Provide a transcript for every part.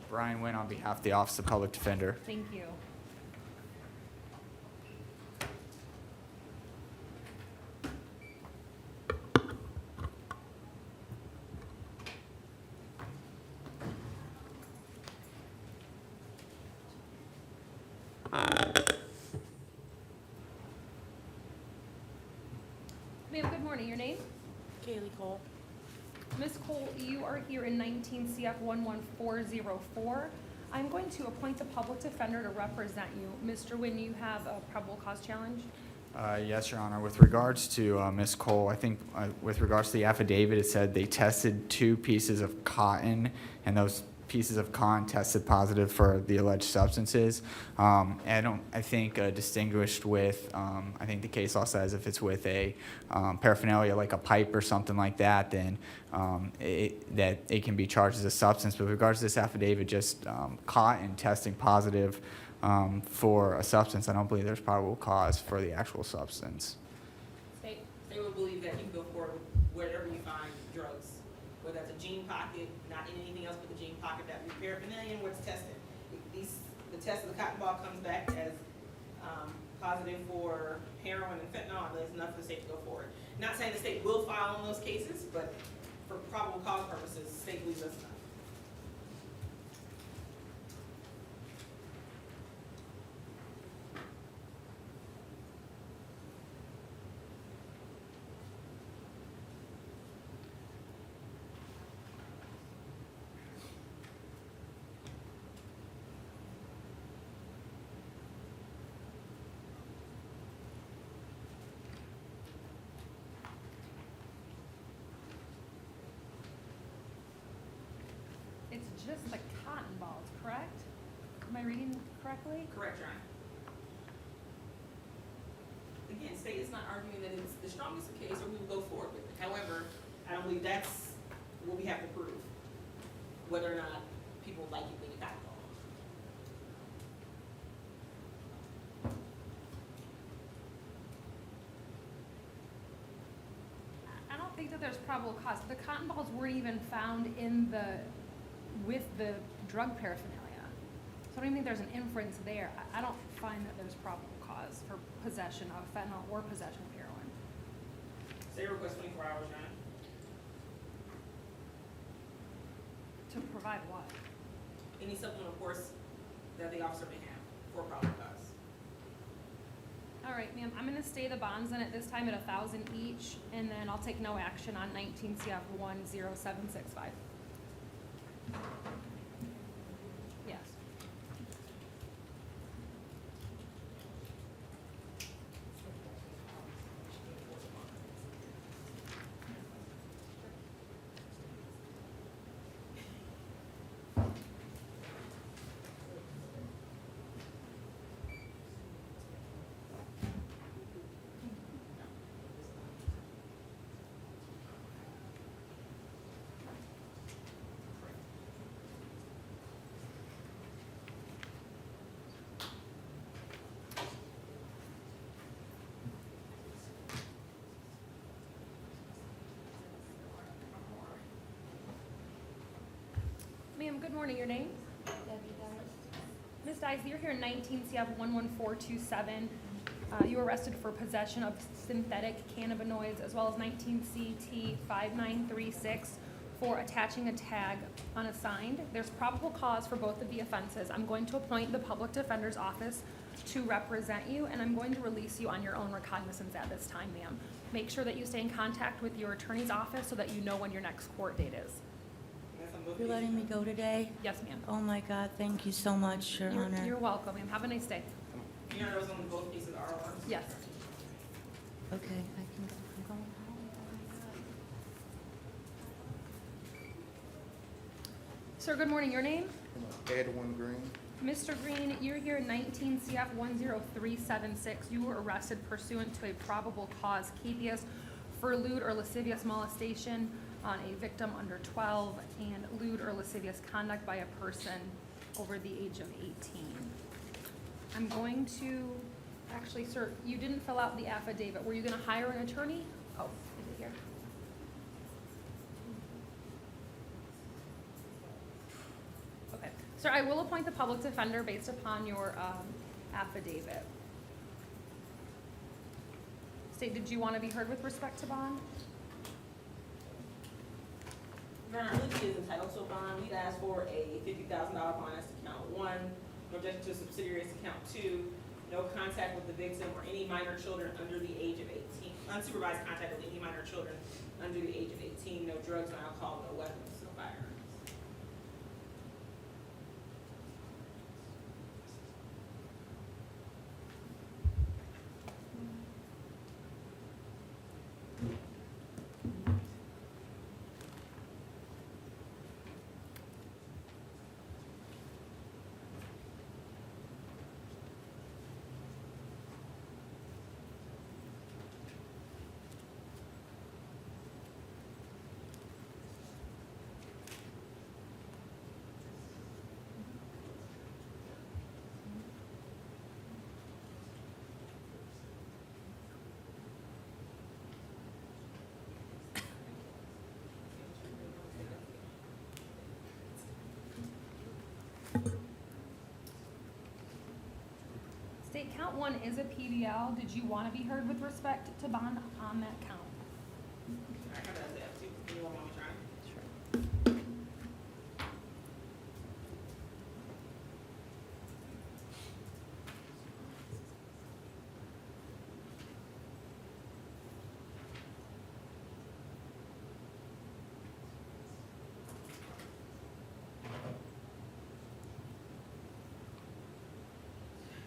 Brian Nguyen on behalf of the Office of Public Defender. Thank you. Ma'am, good morning. Your name? Kaylee Cole. Ms. Cole, you are here in 19 CF 11404. I'm going to appoint a public defender to represent you. Mr. Nguyen, you have a probable cause challenge? Yes, Your Honor. With regards to Ms. Cole, I think with regards to the affidavit, it said they tested 2 pieces of cotton, and those pieces of cotton tested positive for the alleged substances. I think distinguished with, I think the case law says if it's with a paraphernalia like a pipe or something like that, then that it can be charged as a substance. But with regards to this affidavit, just cotton testing positive for a substance, I don't believe there's probable cause for the actual substance. State. They would believe that you go forward with wherever you find drugs, whether that's a jean pocket, not in anything else but the jean pocket, that would be paraphernalia and what's tested. The test of the cotton ball comes back as positive for heroin and fentanyl, there's enough for the state to go forward. Not saying the state will file on those cases, but for probable cause purposes, the state believes us enough. It's just the cotton balls, correct? Am I reading correctly? Correct, Your Honor. Again, state is not arguing that it's the strongest case or we will go forward with it. However, I don't believe that's what we have to prove, whether or not people like it when you got it all. I don't think that there's probable cause. The cotton balls weren't even found with the drug paraphernalia. So I don't even think there's an inference there. I don't find that there's probable cause for possession of fentanyl or possession of heroin. State request 24 hours, Your Honor. To provide what? Any supplemental reports that the officer may have for probable cause. All right, ma'am, I'm gonna stay the bonds in at this time at 1,000 each, and then I'll take no action on 19 CF 10765. Yes. Ma'am, good morning. Your name? Ms. Dice, you're here in 19 CF 11427. You were arrested for possession of synthetic cannabinoids as well as 19 CT 5936 for attaching a tag unassigned. There's probable cause for both of the offenses. I'm going to appoint the public defender's office to represent you, and I'm going to release you on your own recognizance at this time, ma'am. Make sure that you stay in contact with your attorney's office so that you know when your next court date is. You're letting me go today? Yes, ma'am. Oh my God, thank you so much, Your Honor. You're welcome, ma'am. Have a nice day. Your Honor, those on both pieces are ours. Yes. Okay, I can go. I'm going home. Sir, good morning. Your name? Edwin Green. Mr. Green, you're here in 19 CF 10376. You were arrested pursuant to a probable cause habeas for lewd or lascivious molestation on a victim under 12 and lewd or lascivious conduct by a person over the age of 18. I'm going to, actually, sir, you didn't fill out the affidavit. Were you going to hire an attorney? Oh, is it here? Okay. Sir, I will appoint the public defender based upon your affidavit. State, did you want to be heard with respect to bond? Your Honor, Liberty is entitled to a bond. We'd ask for a $50,000 bond as to count one, no objection to subsidiaries to count two, no contact with the victim or any minor children under the age of 18, unsupervised contact with any minor children under the age of 18, no drugs, no alcohol, no weapons, no firearms. State, count one is a PDL. Did you want to be heard with respect to bond on that count? I have that as the F2. Anyone want me to try?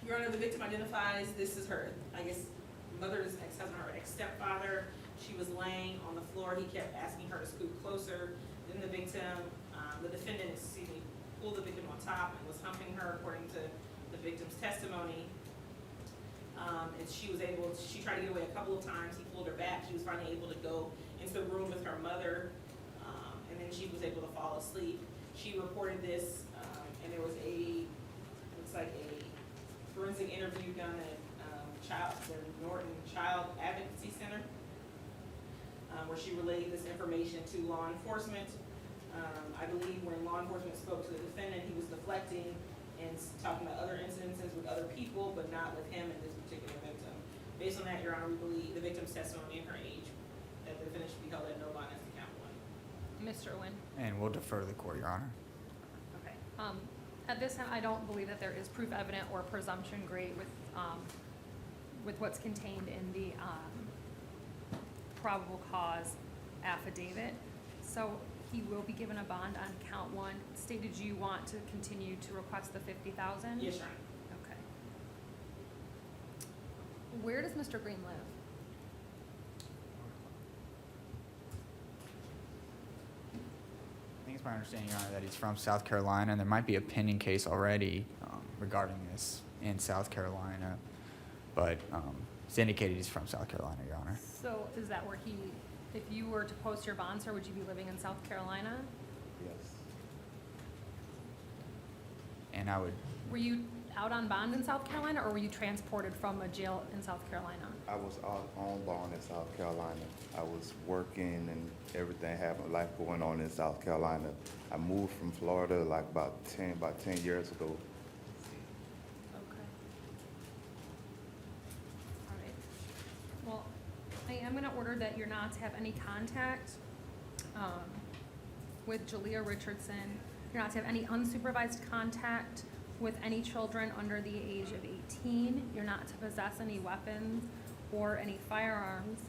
Your Honor, the victim identifies, this is her, I guess, mother's ex-husband, her ex-stepfather. She was laying on the floor. He kept asking her to scoot closer. Then the victim, the defendant, pulled the victim on top and was humping her according to the victim's testimony. And she tried to get away a couple of times. He pulled her back. She was finally able to go into the room with her mother. And then she was able to fall asleep. She reported this, and there was looks like a forensic interview done at the Norton Child Advocacy Center, where she relayed this information to law enforcement. I believe when law enforcement spoke to the defendant, he was deflecting and talking about other incidences with other people, but not with him and this particular victim. Based on that, Your Honor, we believe the victim's testimony and her age, that the defendant should be held at no bond as to count one. Mr. Nguyen? And we'll defer to the court, Your Honor. Okay. At this time, I don't believe that there is proof evident or presumption great with what's contained in the probable cause affidavit. So he will be given a bond on count one. State, did you want to continue to request the $50,000? Yes, Your Honor. Okay. Where does Mr. Green live? I think it's my understanding, Your Honor, that he's from South Carolina, and there might be a pending case already regarding this in South Carolina, but it's indicated he's from South Carolina, Your Honor. So is that where if you were to post your bond, sir, would you be living in South Carolina? Yes. And I would, Were you out on bond in South Carolina, or were you transported from a jail in South Carolina? I was out on bond in South Carolina. I was working and everything happened, life going on in South Carolina. I moved from Florida like about 10 years ago. Okay. All right. Well, I am gonna order that you're not to have any contact with Jalea Richardson. You're not to have any unsupervised contact with any children under the age of 18. You're not to possess any weapons or any firearms.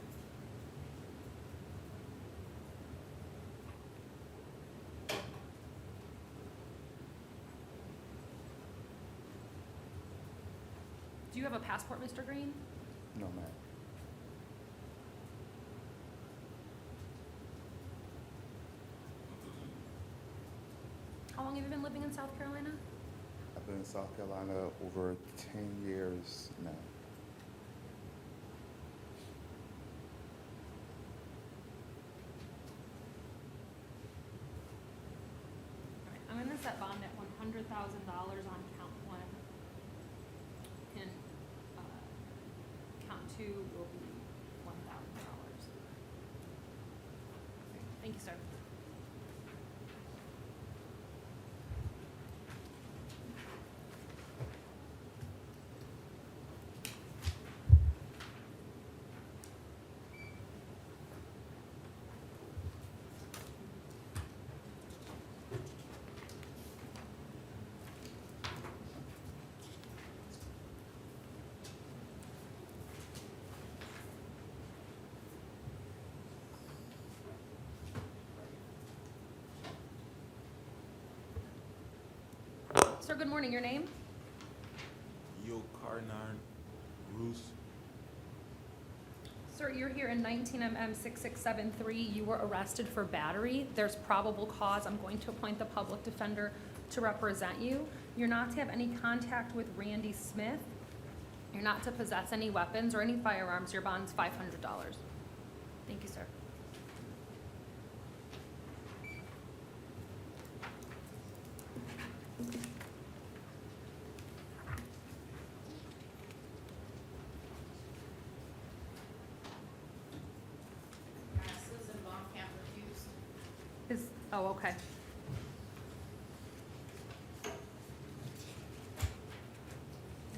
Do you have a passport, Mr. Green? No, ma'am. How long have you been living in South Carolina? I've been in South Carolina over 10 years now. All right, I'm gonna set bond at $100,000 on count one. And, count two will be $1,000. Thank you, sir. Sir, good morning. Your name? Yokarnan Roos. Sir, you're here in 19MM 6673. You were arrested for battery. There's probable cause. I'm going to appoint the public defender to represent you. You're not to have any contact with Randy Smith. You're not to possess any weapons or any firearms. Your bond's $500. Thank you, sir. Susan Baumkamp refused. Oh, okay. All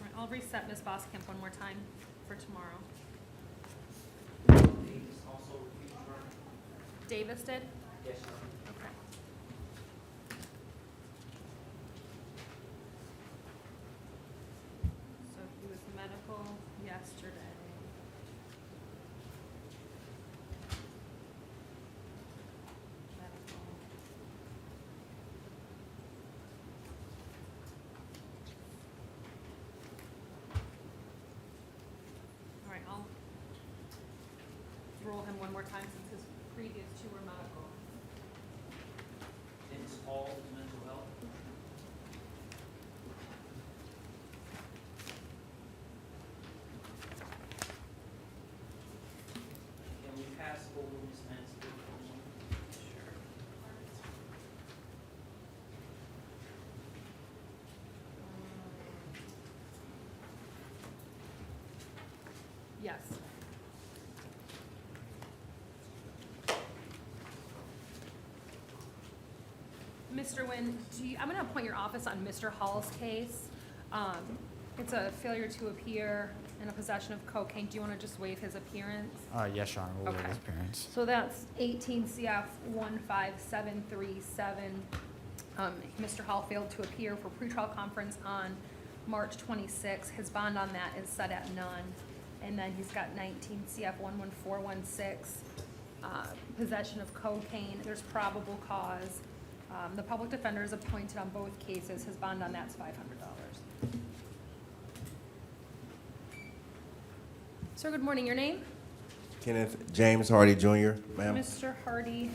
right, I'll reset Ms. Boskamp one more time for tomorrow. Davis also refused, Your Honor. Davis did? Yes, Your Honor. Okay. So he was medical yesterday. Medical. All right, I'll roll him one more time since his previous two were medical. Dennis Hall, mental health. Can we pass over Ms. Mansfield for a moment? Sure. Yes. Mr. Nguyen, I'm going to appoint your office on Mr. Hall's case. It's a failure to appear and a possession of cocaine. Do you want to just waive his appearance? Yes, Your Honor, we'll waive Okay. his appearance. So that's 18 CF 15737. Mr. Hall failed to appear for pretrial conference on March 26. His bond on that is set at none. And then he's got 19 CF 11416, possession of cocaine. There's probable cause. The public defender is appointed on both cases. His bond on that's $500. Sir, good morning. Your name? Kenneth James Hardy Jr., ma'am. Mr. Hardy,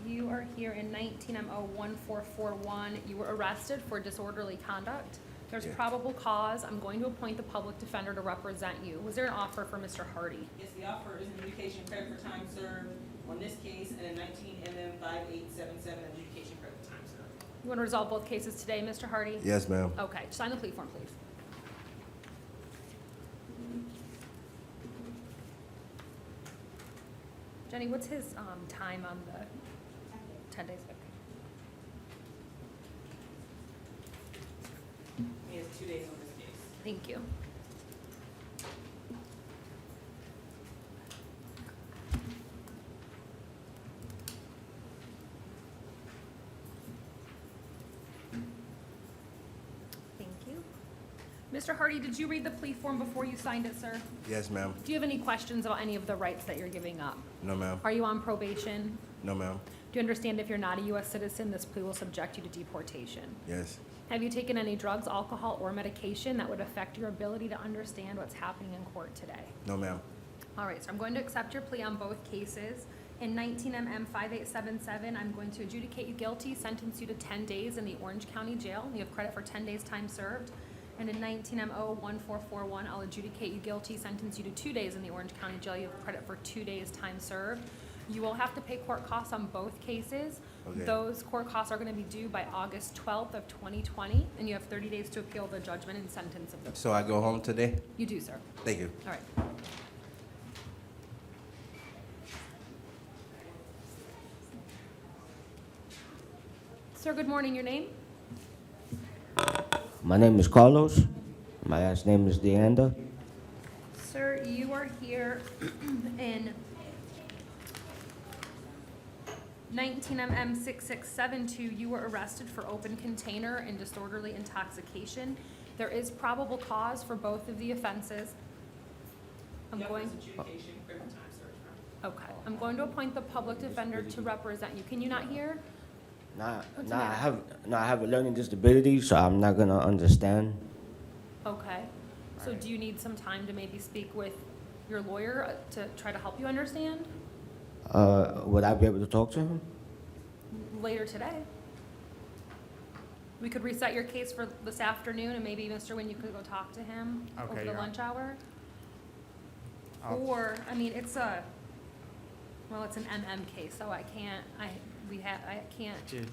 you are here in 19MO1441. You were arrested for disorderly conduct. There's Yeah. probable cause. I'm going to appoint the public defender to represent you. Was there an offer for Mr. Hardy? Yes, the offer is an adjudication credit for time served on this case and a 19MM 5877 adjudication credit for time served. You want to resolve both cases today, Mr. Hardy? Yes, ma'am. Okay, sign the plea form, please. Jenny, what's his time on the 10 days? Okay. He has 2 days on this case. Thank you. Thank you. Mr. Hardy, did you read the plea form before you signed it, sir? Yes, ma'am. Do you have any questions about any of the rights that you're giving up? No, ma'am. Are you on probation? No, ma'am. Do you understand if you're not a U.S. citizen, this plea will subject you to deportation? Yes. Have you taken any drugs, alcohol, or medication that would affect your ability to understand what's happening in court today? No, ma'am. All right, so I'm going to accept your plea on both cases. In 19MM 5877, I'm going to adjudicate you guilty, sentence you to 10 days in the Orange County Jail. You have credit for 10 days time served. And in 19MO 1441, I'll adjudicate you guilty, sentence you to 2 days in the Orange County Jail. You have credit for 2 days time served. You will have to pay court costs on both cases. Okay. Those court costs are going to be due by August 12th of 2020, and you have 30 days to appeal the judgment and sentence of the. So I go home today? You do, sir. Thank you. All right. Sir, good morning. Your name? My name is Carlos. My last name is DeAnda. Sir, you are here in 19MM 6672. You were arrested for open container and disorderly intoxication. There is probable cause for both of the offenses. I'm The offer going, is adjudication credit for time served. okay, I'm going to appoint the public defender to represent you. Can you not hear? What's the matter? I have a learning disability, so I'm not gonna understand. Okay. So Right. do you need some time to maybe speak with your lawyer to try to help you understand Would I be able to talk to him? later today? We could reset your case for this afternoon, and maybe, Mr. Nguyen, you could go talk to him over Okay, the yeah. lunch hour? I'll- Or, I mean, it's an MM case, so I can't. Did,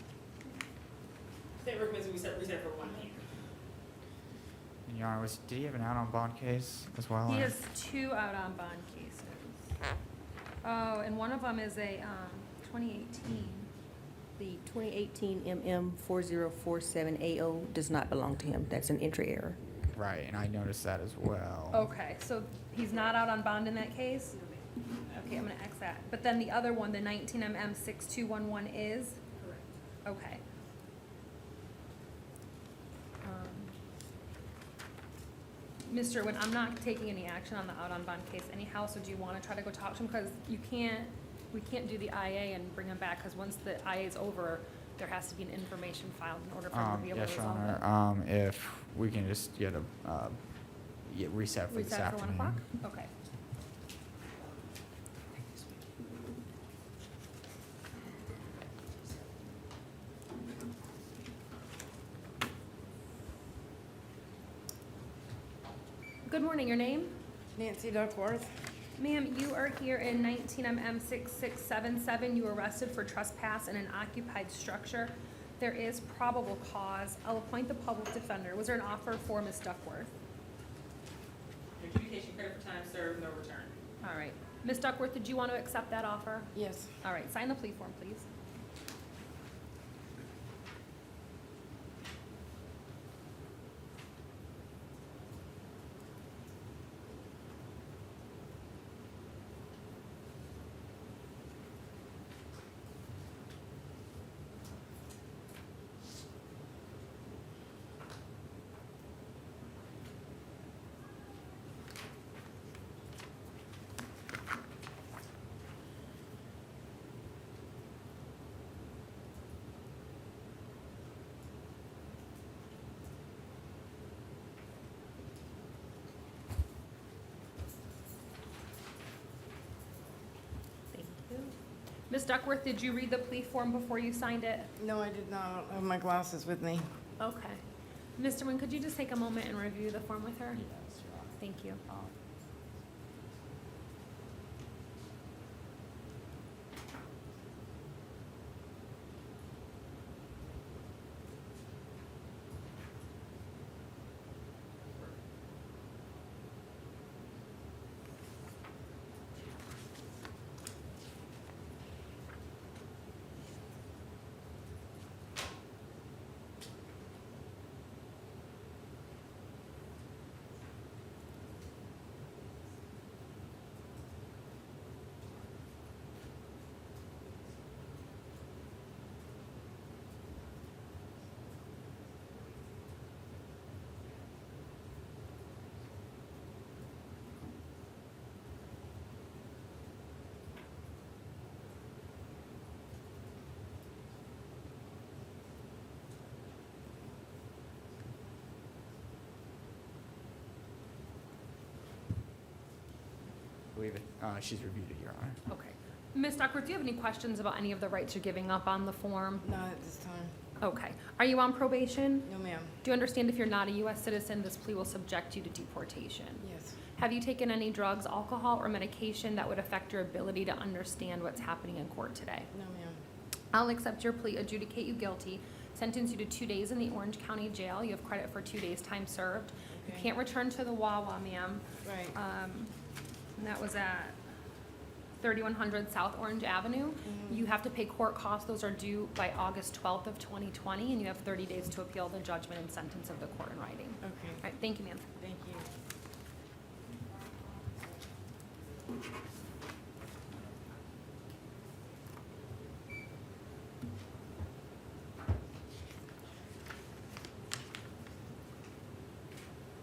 State recommends we reset for 1 year. Your Honor, did he have an out-on-bond case as well? He or- has 2 out on bond cases. Oh, and one of them is a 2018. The 2018 MM 4047AO does not belong to him. That's an entry error. Right, and I noticed that as well. Okay, so he's not out on bond in that case? Okay, I'm gonna X that. But then the other one, the 19MM 6211 is? Correct. Okay. Mr. Nguyen, I'm not taking any action on the out on bond case anyhow, so do you wanna try to go talk to him? Because we can't do the IA and bring him back, because once the IA is over, there has to be an information filed in order for him to be able to Yes, Your resolve it. Honor, if we can just get a, reset for this Reset for 1 afternoon. o'clock? Okay. Good morning, your name? Nancy Duckworth. Ma'am, you are here in 19MM 6677. You were arrested for trespass in an occupied structure. There is probable cause. I'll appoint the public defender. Was there an offer for Ms. Duckworth? Adjudication credit for time served, no return. All right. Ms. Duckworth, did you want to accept that offer? Yes. All right, sign the plea form, please. Thank you. Ms. Duckworth, did you read the plea form before you signed it? No, I did not. I don't have my glasses with me. Okay. Mr. Nguyen, could you just take a moment and review the form with her? Yes, Your Honor. Thank you. I believe it, she's reviewed it, Your Honor. Okay. Ms. Duckworth, do you have any questions about any of the rights you're giving up on the form? Not at this time. Okay. Are you on probation? No, ma'am. Do you understand if you're not a U.S. citizen, this plea will subject you to deportation? Yes. Have you taken any drugs, alcohol, or medication that would affect your ability to understand what's happening in court today? No, ma'am. I'll accept your plea, adjudicate you guilty, sentence you to 2 days in the Orange County Jail. You have credit for 2 days' time served. You Okay. can't return to the Wawa, ma'am. Right. And that was at 3100 South Orange Avenue. You have to pay court costs. Those are due by August 12th of 2020, and you have 30 days to appeal the judgment and sentence of the court in writing. All Okay. right, thank you, ma'am. Thank you.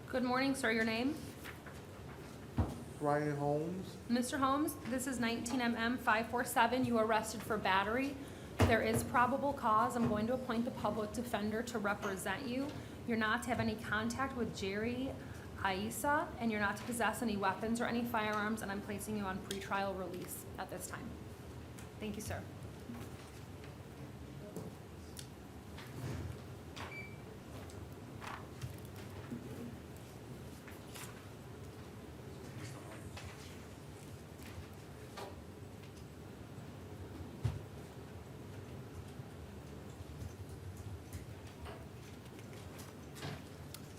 Good morning, sir. Your name? Ryan Holmes. Mr. Holmes, this is 19MM 547. You were arrested for battery. There There is probable cause. I'm going to appoint the public defender to represent you. You're not to have any contact with Jerry Aisa, and you're not to possess any weapons or any firearms, and I'm placing you on pretrial release at this time. Thank you, sir.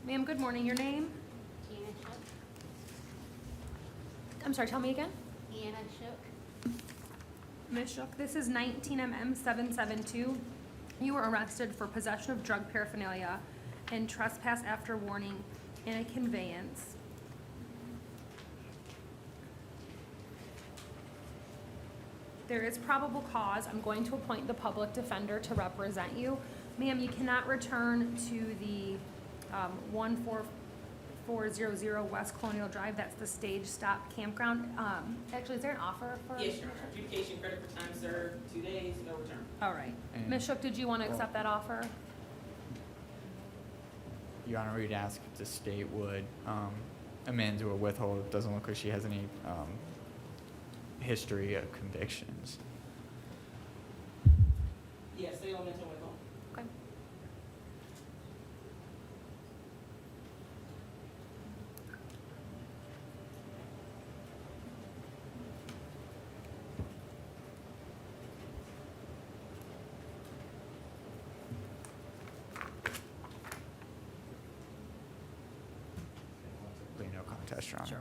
Ma'am, good morning. Your name? Deanna Shook. I'm sorry, tell me again. Deanna Shook. Ms. Shook, this is 19 MM 772. You were arrested for possession of drug paraphernalia and trespass after warning in a conveyance. There is probable cause. I'm going to appoint the public defender to represent you. Ma'am, you cannot return to the 14400 West Colonial Drive. That's the stage stop campground. Actually, is there an offer for? Yes, Your Honor. Adjudication, credit for time served, 2 days, no return. All right. And- Ms. Shook, did you want to accept that offer? Your Honor, we'd ask if the state would amend or withhold. It doesn't look like she has any history of convictions. Yes, they will mention with home. Okay. Plea no contest, Your Honor. Sure.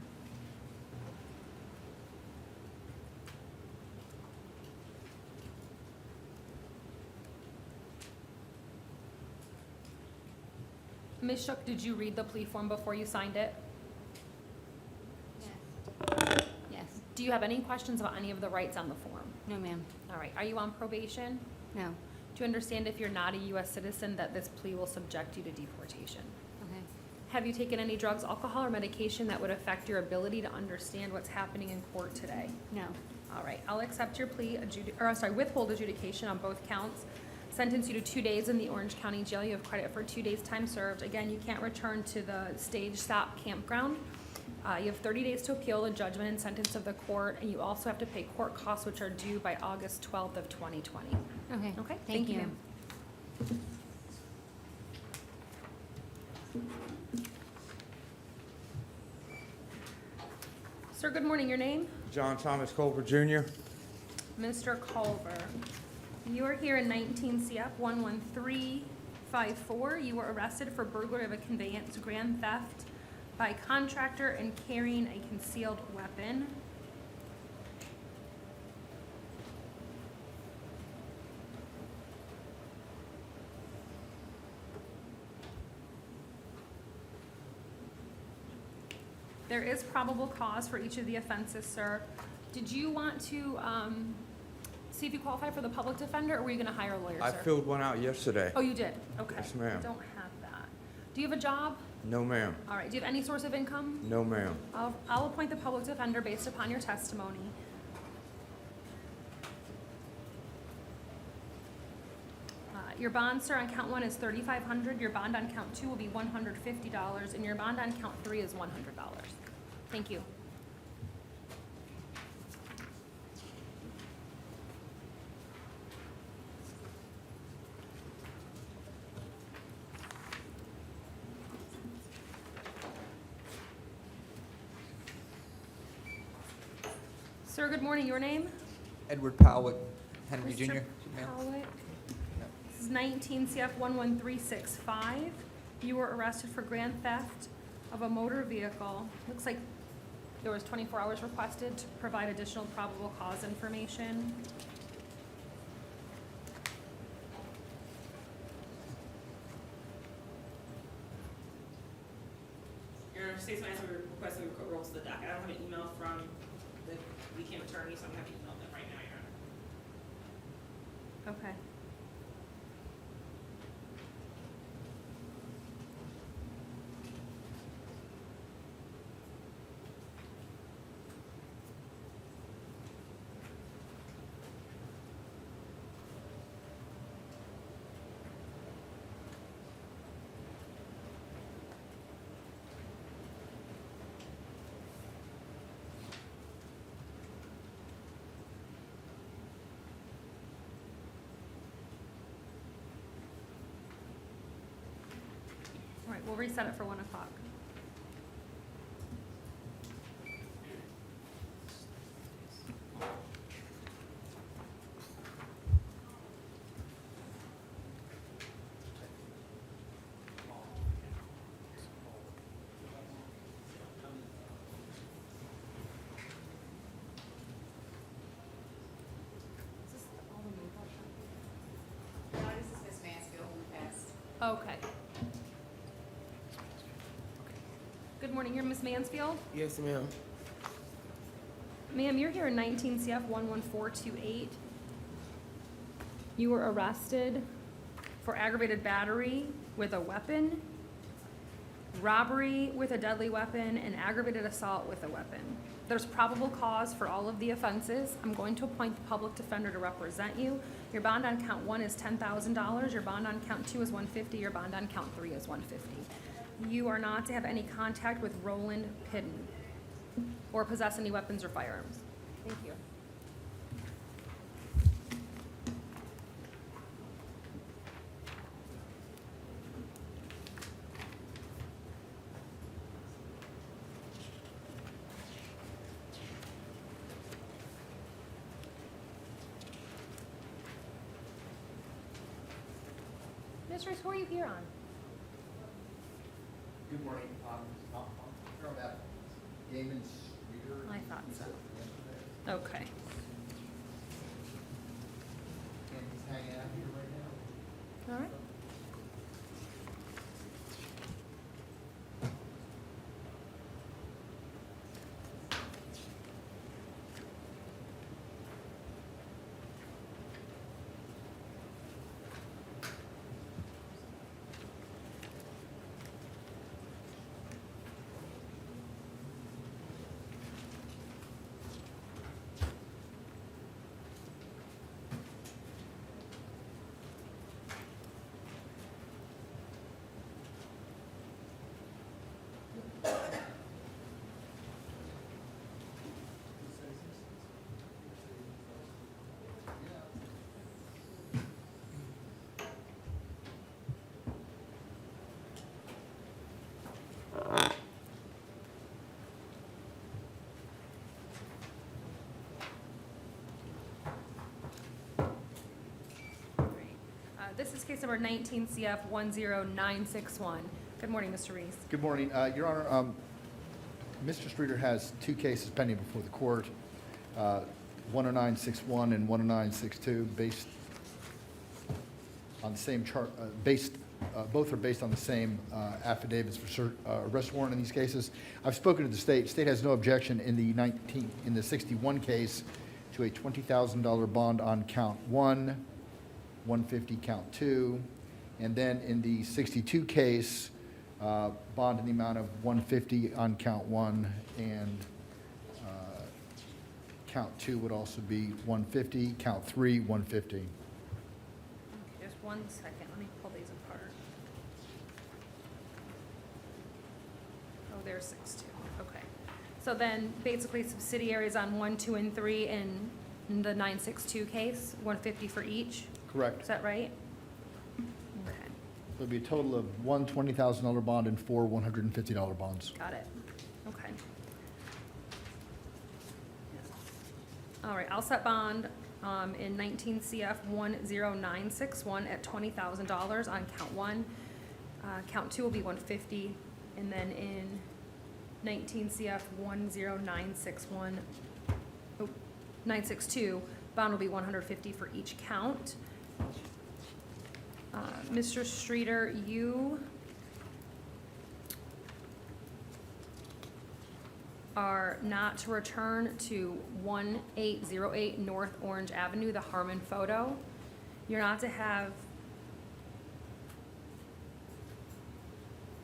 Ms. Shook, did you read the plea form before you signed it? Yes. Yes. Do you have any questions about any of the rights on the form? No, ma'am. All right. Are you on probation? No. Do you understand if you're not a U.S. citizen that this plea will subject you to deportation? Okay. Have you taken any drugs, alcohol, or medication that would affect your ability to understand what's happening in court today? No. All right, I'll accept your plea, withhold adjudication on both counts. Sentence you to 2 days in the Orange County Jail. You have credit for 2 days' time served. Again, you can't return to the stage stop campground. You have 30 days to appeal the judgment and sentence of the court, and you also have to pay court costs, which are due by August 12th of 2020. Okay. Okay, Thank you. ma'am. Sir, good morning. Your name? John Thomas Culver Jr. Mr. Culver, you are here in 19 CF 11354. You were arrested for burglary of a conveyance, grand theft by contractor, and carrying a concealed weapon. There is probable cause for each of the offenses, sir. Did you want to see if you qualify for the public defender, or were you going to hire a lawyer, sir? I filled one out yesterday. Oh, you did? Okay. Yes, ma'am. I don't have that. Do you have a job? No, ma'am. All right. Do you have any source of income? No, ma'am. I'll appoint the public defender based upon your testimony. Your bond, sir, on count 1 is $3,500. Your bond on count 2 will be $150, and your bond on count 3 is $100. Thank you. Sir, good morning. Your name? Edward Powell, Henry Mr. Jr. Powlett. This is 19 CF 11365. You were arrested for grand theft of a motor vehicle. Looks like there was 24 hours requested to provide additional probable cause information. Your Honor, state's answer requesting the court rolls to the docket. I don't have an email from the weekend attorney, so I'm gonna have to email them right now, Your Honor. Okay. right, we'll reset it for 1 o'clock. Is this all the new question? No, this is Ms. Mansfield who passed. Okay. Good morning, you're Ms. Mansfield? Yes, ma'am. Ma'am, you're here in 19 CF 11428. You were arrested for aggravated battery with a weapon, robbery with a deadly weapon, and aggravated assault with a weapon. There's probable cause for all of the offenses. I'm going to appoint the public defender to represent you. Your bond on count 1 is $10,000. Your bond on count 2 is $150. Your bond on count 3 is $150. You are not to have any contact with Roland Pidden or possess any weapons or firearms. Thank you. Ms. Rice, who are you here on? Good morning. I'm here on that Damon Streeter. I thought so. Yesterday. Okay. And he's hanging out here right now. All right. This is case number 19 CF 10961. Good morning, Mr. Reese. Good morning. Your Honor, Mr. Streeter has two cases pending before the court, 10961 and 10962, based on the same chart, both are based on the same affidavits for arrest warrant in these cases. I've spoken to the state. State has no objection in the 61 case to a $20,000 bond on count 1, 150 count 2, and then in the 62 case, bond in the amount of 150 on count 1, and count 2 would also be 150, count 3, 150. Okay, just 1 second. Let me pull these apart. Oh, there's 6-2. Okay. So then basically subsidiaries on 1, 2, and 3 in the 962 case, 150 for each. Correct. Is that right? Okay, There'll be a total of one $20,000 bond and four $150 bonds. got it. Okay. All right, I'll set bond in 19 CF 10961 at $20,000 on count 1. Count 2 will be 150, and then in 19 CF 10961, 962, bond will be 150 for each count. Mr. Streeter, you are not to return to 1808 North Orange Avenue, the Harmon Photo. You're not to have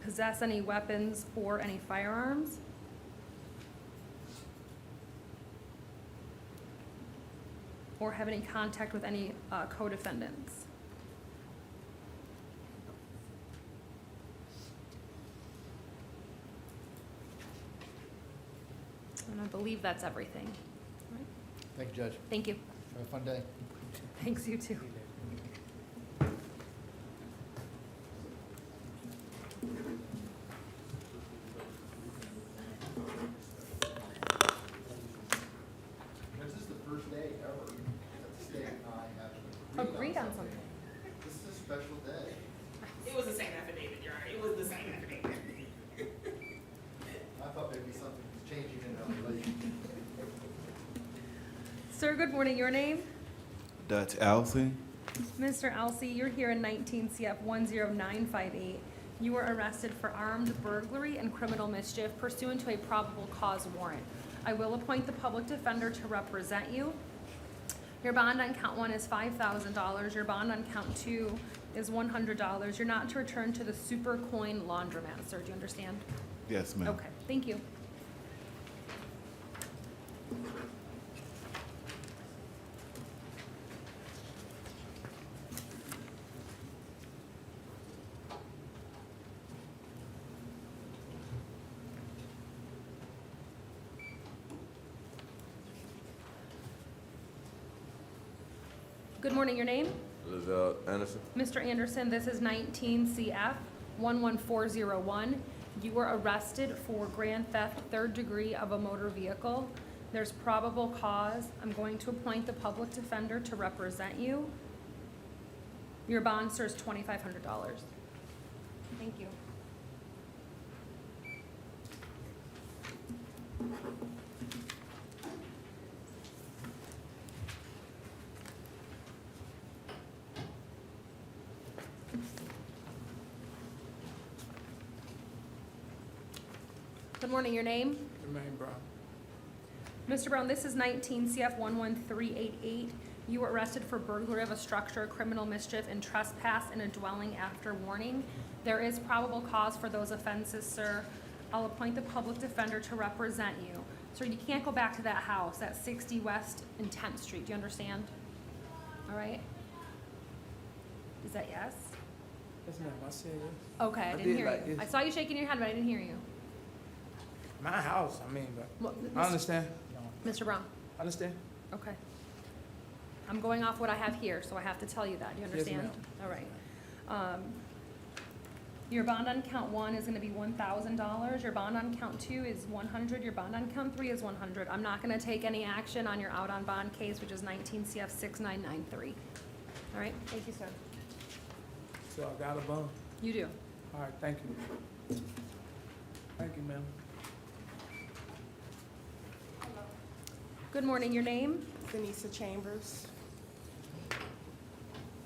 possess any weapons or any firearms. Or have any contact with any co-defendants. And I believe that's everything. All right. Thank you, Judge. Thank you. Have a fun day. Thanks, you too. good morning. Your name? Dutch Elsie. Mr. Elsie, you're here in 19 CF 10958. You were arrested for armed burglary and criminal mischief pursuant to a probable cause warrant. I will appoint the public defender to represent you. Your bond on count 1 is $5,000. Your bond on count 2 is $100. You're not to return to the Super Coin Laundromat, sir. Do you understand? Yes, ma'am. Okay, thank you. Good morning, your name? Lizelle Anderson. Mr. Anderson, this is 19 CF 11401. You were arrested for grand theft, third degree of a motor vehicle. There's probable cause. I'm going to appoint the public defender to represent you. Your bond, sir, is $2,500. Thank you. Good morning, your name? Jermaine Brown. Mr. Brown, this is 19 CF 11388. You were arrested for burglary of a structure, criminal mischief, and trespass in a dwelling after warning. There is probable cause for those offenses, sir. I'll appoint the public defender to represent you. Sir, you can't go back to that house at 60 West and 10th Street. Do you understand? All right? Is that yes? Yes, ma'am, I said yes. Okay, I I didn't did hear like you. this. I saw you shaking your head, but I didn't hear you. My house, I mean, but, Well, I understand. Mr. Brown? I understand. Okay. I'm going off what I have here, so I have to tell you that. Do you Yes, understand? All right. Your bond on count 1 is gonna be $1,000. Your bond on count 2 is $100. Your bond on count 3 is $100. I'm not gonna take any action on your out on bond case, which is 19 CF 6993. All right, thank you, sir. So I got a bond. You do. All right, thank you. Thank you, ma'am. Good morning, your name? Denisa Chambers.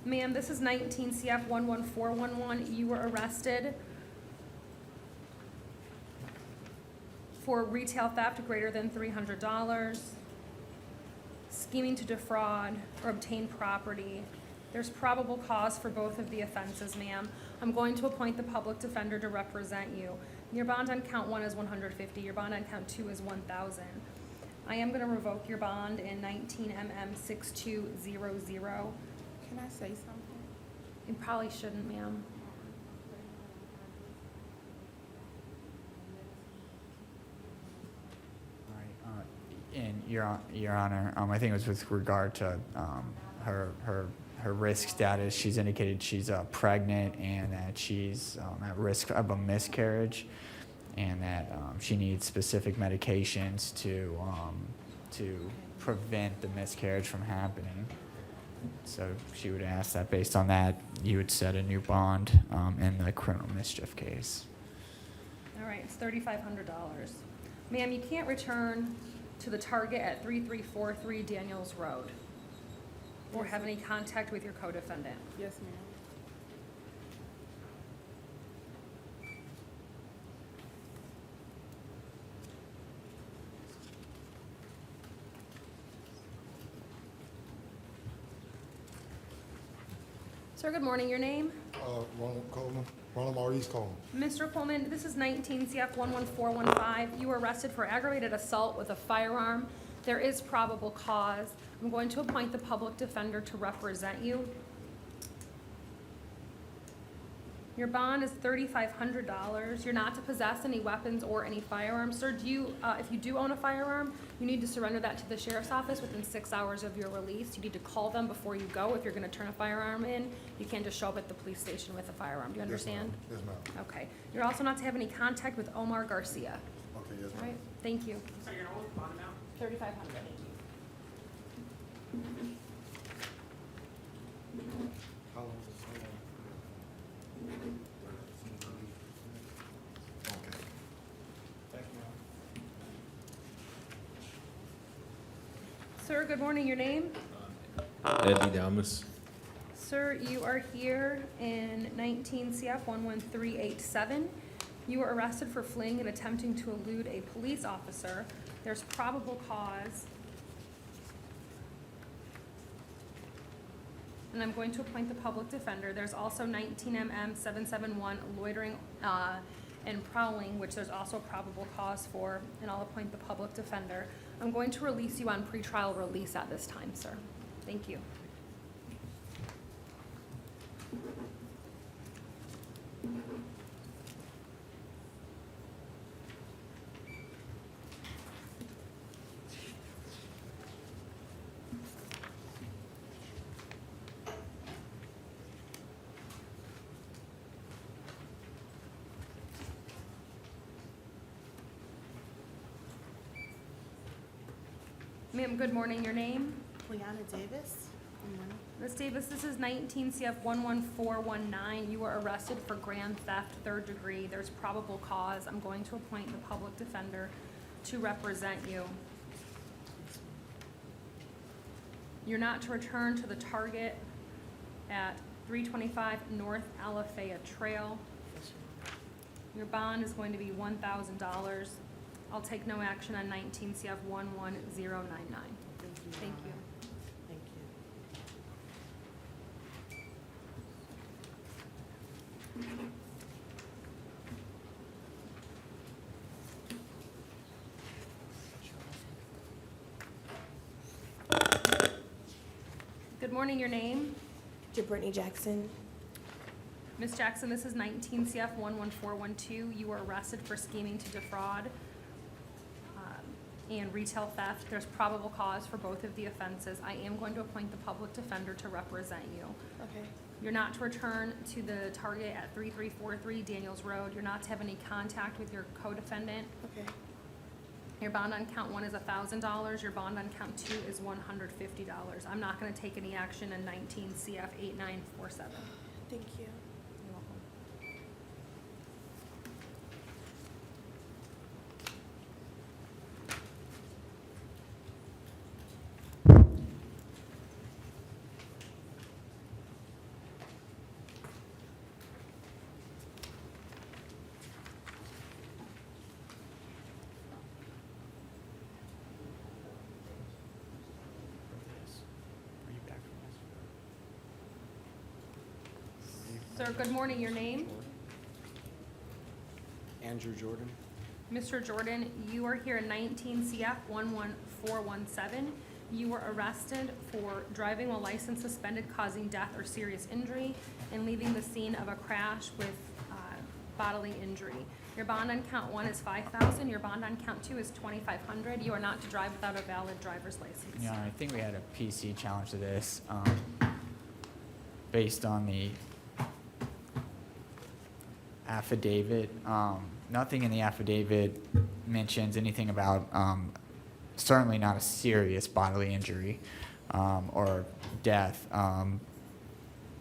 Ma'am, this is 19 CF 11411. You were arrested for retail theft greater than $300, scheming to defraud or obtain property. There's probable cause for both of the offenses, ma'am. I'm going to appoint the public defender to represent you. Your bond on count 1 is $150. Your bond on count 2 is $1,000. I am going to revoke your bond in 19 MM 6200. Can I say something? You probably shouldn't, ma'am. All right, and Your Honor, I think it was with regard to her risk status. She's indicated she's pregnant and that she's at risk of a miscarriage, and that she needs specific medications to prevent the miscarriage from happening. So she would ask that based on that, you would set a new bond in the criminal mischief case. All right, it's $3,500. Ma'am, you can't return to the target at 3343 Daniels Road or have any contact with your co-defendant. Yes, ma'am. Sir, good morning. Your name? Ronald Coleman, Ronald Maurice Coleman. Mr. Coleman, this is 19 CF 11415. You were arrested for aggravated assault with a firearm. There is probable cause. I'm going to appoint the public defender to represent you. Your bond is $3,500. You're not to possess any weapons or any firearms. Sir, do you, if you do own a firearm, you need to surrender that to the sheriff's office within 6 hours of your release. You need to call them before you go if you're gonna turn a firearm in. You can't just show up at the police station with a firearm. Do you understand? Yes, ma'am. Okay. You're also not to have any contact with Omar Garcia. Okay, yes, All ma'am. right, thank you. So you're gonna hold the bond amount? 3,500. How long is this? Okay. Thank you, ma'am. Sir, good morning. Your name? Eddie Damas. Sir, you are here in 19 CF 11387. You were arrested for fleeing and attempting to elude a police officer. There's probable cause. And I'm going to appoint the public defender. There's also 19 MM 771 loitering and prowling, which there's also probable cause for, and I'll appoint the public defender. I'm going to release you on pretrial release at this time, sir. Thank you. Ma'am, good morning. Your name? Cleanna Davis. Good morning. Ms. Davis, this is 19 CF 11419. You were arrested for grand theft, 3rd degree. There's probable cause. I'm going to appoint the public defender to represent you. You're not to return to the target at 325 North Alafaya Trail. Your bond is going to be $1,000. I'll take no action on 19 CF 11099. Thank you. Thank you. Good morning. Your name? Brittany Jackson. Ms. Jackson, this is 19 CF 11412. You were arrested for scheming to defraud and retail theft. There's probable cause for both of the offenses. I am going to appoint the public defender to represent you. Okay. You're not to return to the target at 3343 Daniels Road. You're not to have any contact with your co-defendant. Okay. Your bond on count 1 is $1,000. Your bond on count 2 is $150. I'm not going to take any action in 19 CF 8947. Thank you. You're welcome. Sir, good morning. Your name? Andrew Jordan. Mr. Jordan, you are here in 19 CF 11417. You were arrested for driving while license suspended, causing death or serious injury, and leaving the scene of a crash with bodily injury. Your bond on count 1 is $5,000. Your bond on count 2 is $2,500. You are not to drive without a valid driver's license. Yeah, I think we had a PC challenge to this, based on the affidavit. Nothing in the affidavit mentions anything about, certainly not a serious bodily injury, or death.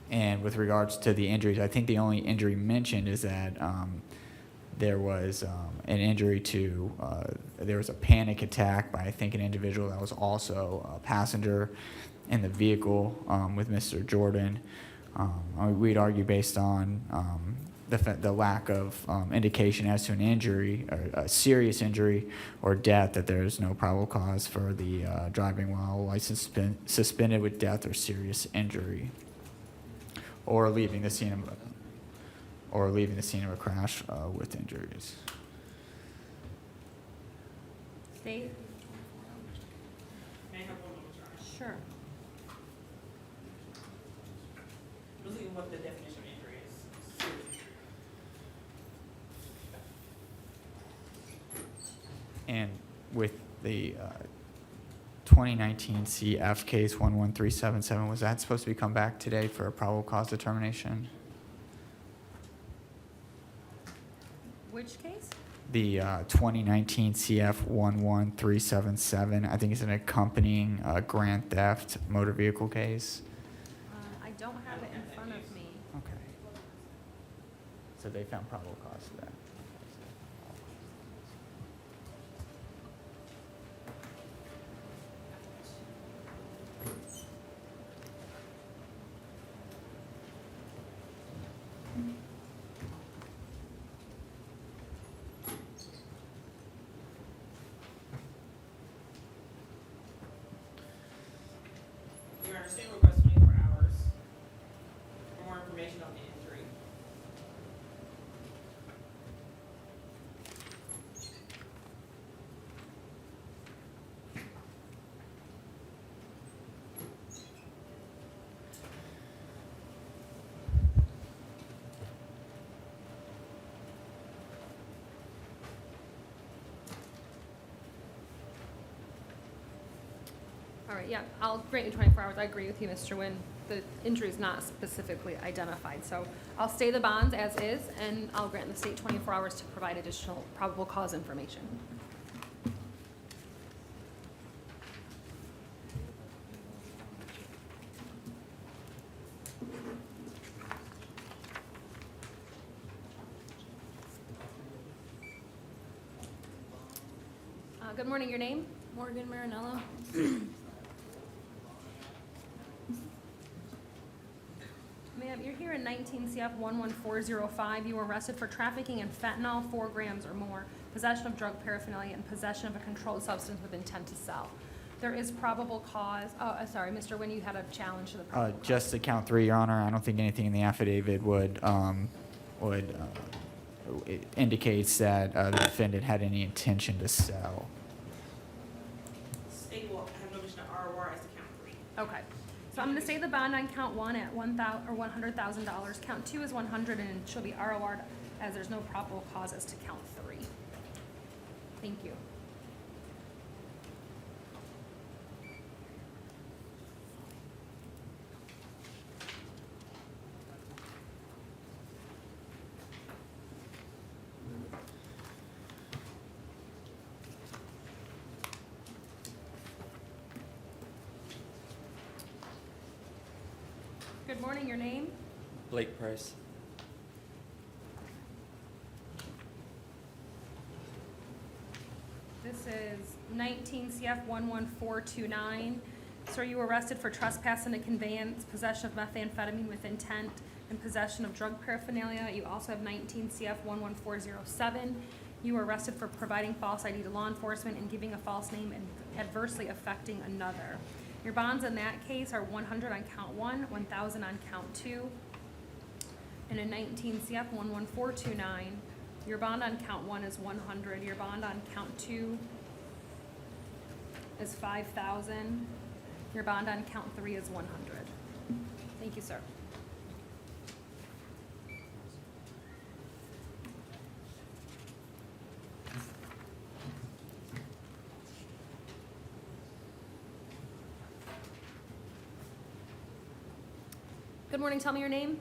And with regards to the injuries, I think the only injury mentioned is that, there was an injury to, there was a panic attack by, I think, an individual that was also a passenger in the vehicle with Mr. Jordan. We'd argue based on the lack of indication as to an injury, or a serious injury or death, that there is no probable cause for the driving while license suspended with death or serious injury, or leaving the scene of a crash with injuries. State? May I have one moment, Your Honor? Sure. Looking at what the definition of injury is. Serious injury. And with the 2019 CF case 11377, was that supposed to be come back today for a probable cause determination? Which case? The 2019 CF 11377, I think it's an accompanying grand theft motor vehicle case. I don't have it in front of me. Okay. So they found probable cause for that. All right, yeah, I'll grant you 24 hours. I agree with you, Mr. Nguyen. The injury is not specifically identified, so I'll stay the bonds as is, and I'll grant the state 24 hours to provide additional probable cause information. Good morning, your name? Morgan Marinello. Ma'am, you're here in 19 CF 11405. You were arrested for trafficking in fentanyl, 4 grams or more, possession of drug paraphernalia, and possession of a controlled substance with intent to sell. There is probable cause, sorry, Mr. Nguyen, you had a challenge to the probable cause. Just to count 3, Your Honor, I don't think anything in the affidavit it indicates that the defendant had any intention to sell. State will have no mention of ROR as to count 3. Okay, so I'm gonna say the bond on count 1 at $100,000. Count 2 is 100, and it should be ROR as there's no probable cause as to count 3. Thank you. Good morning, your name? Blake Price. This is 19 CF 11429. Sir, you were arrested for trespass in a conveyance, possession of methamphetamine with intent, and possession of drug paraphernalia. You also have 19 CF 11407. You were arrested for providing false ID to law enforcement and giving a false name and adversely affecting another. Your bonds in that case are 100 on count 1, 1,000 on count 2. And in 19 CF 11429, your bond on count 1 is 100. Your bond on count 2 is 5,000. Your bond on count 3 is 100. Thank you, sir. Good morning, tell me your name.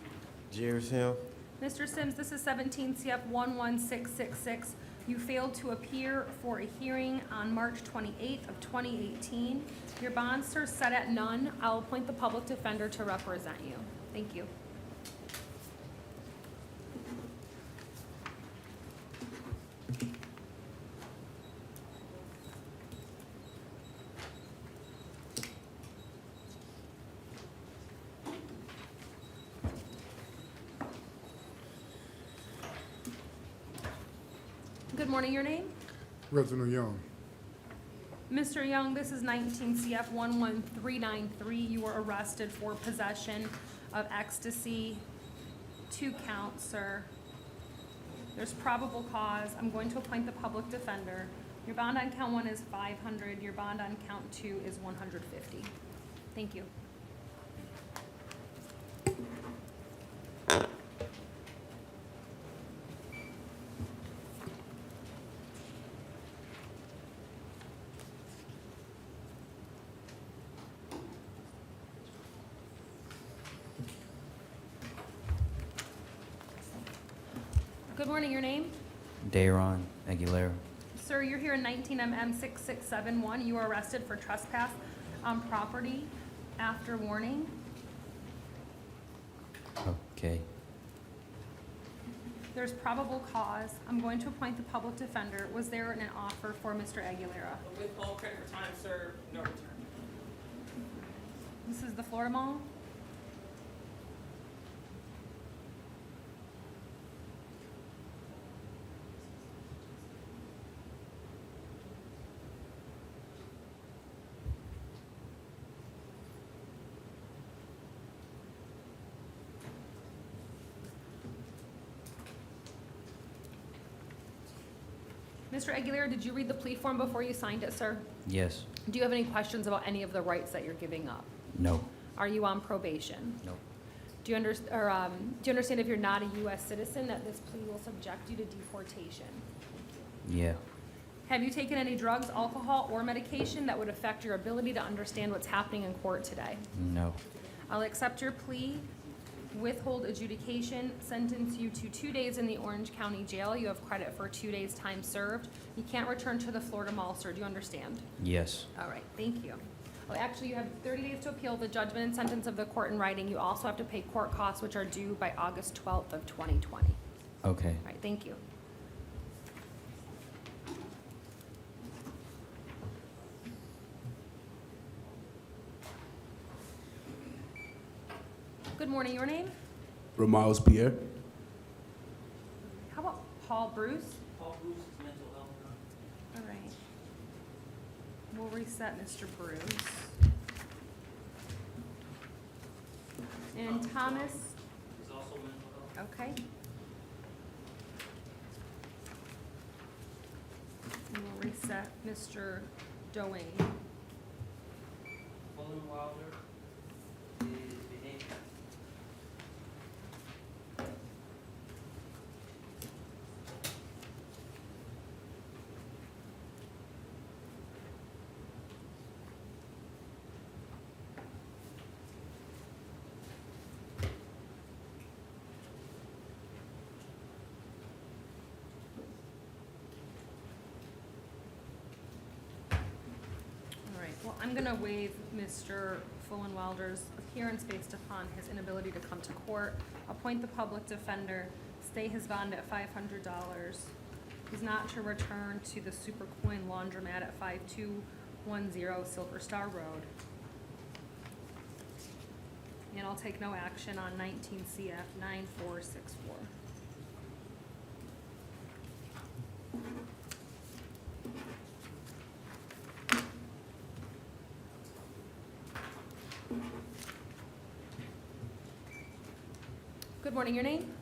James Hill. Mr. Sims, this is 17 CF 11666. You failed to appear for a hearing on March 28th of 2018. Your bonds, sir, set at none. I'll appoint the public defender to represent you. Thank you. Good morning, your name? Reginald Young. Mr. Young, this is 19 CF 11393. You were arrested for possession of ecstasy. 2 counts, sir. There's probable cause. I'm going to appoint the public defender. Your bond on count 1 is 500. Your bond on count 2 is 150. Thank you. Good morning, your name? Dayron Aguilera. Sir, you're here in 19 MM 6671. You were arrested for trespass on property after warning. Okay. There's probable cause. I'm going to appoint the public defender. Was there an offer for Mr. Aguilera? With all credit for time served, no return. This is the Florida Mall. Mr. Aguilera, did you read the plea form before you signed it, sir? Yes. Do you have any questions about any of the rights that you're giving up? No. Are you on probation? No. Do you understand if you're not a U.S. citizen that this plea will subject you to deportation? Yeah. Have you taken any drugs, alcohol, or medication that would affect your ability to understand what's happening in court today? No. I'll accept your plea, withhold adjudication, sentence you to 2 days in the Orange County Jail. You have credit for 2 days' time served. You can't return to the Florida Mall, sir. Do you understand? Yes. All right, thank you. Well, actually, you have 30 days to appeal the judgment and sentence of the court in writing. You also have to pay court costs, which are due by August 12th of 2020. Okay. All right, thank you. Good morning, your name? Ramiles Pierre. How about Paul Bruce? Paul Bruce is mental health. All right. We'll reset Mr. Bruce. And Thomas, He's also mental health. okay. And we'll reset Mr. Doane. Colin Wilder is behaving. All right, well, I'm gonna waive Mr. Fullenwilder's appearance based upon his inability to come to court, appoint the public defender, stay his bond at $500. He's not to return to the Super Coin Laundromat at 5210 Silver Star Road. And I'll take no action on 19 CF 9464. Good morning, your name?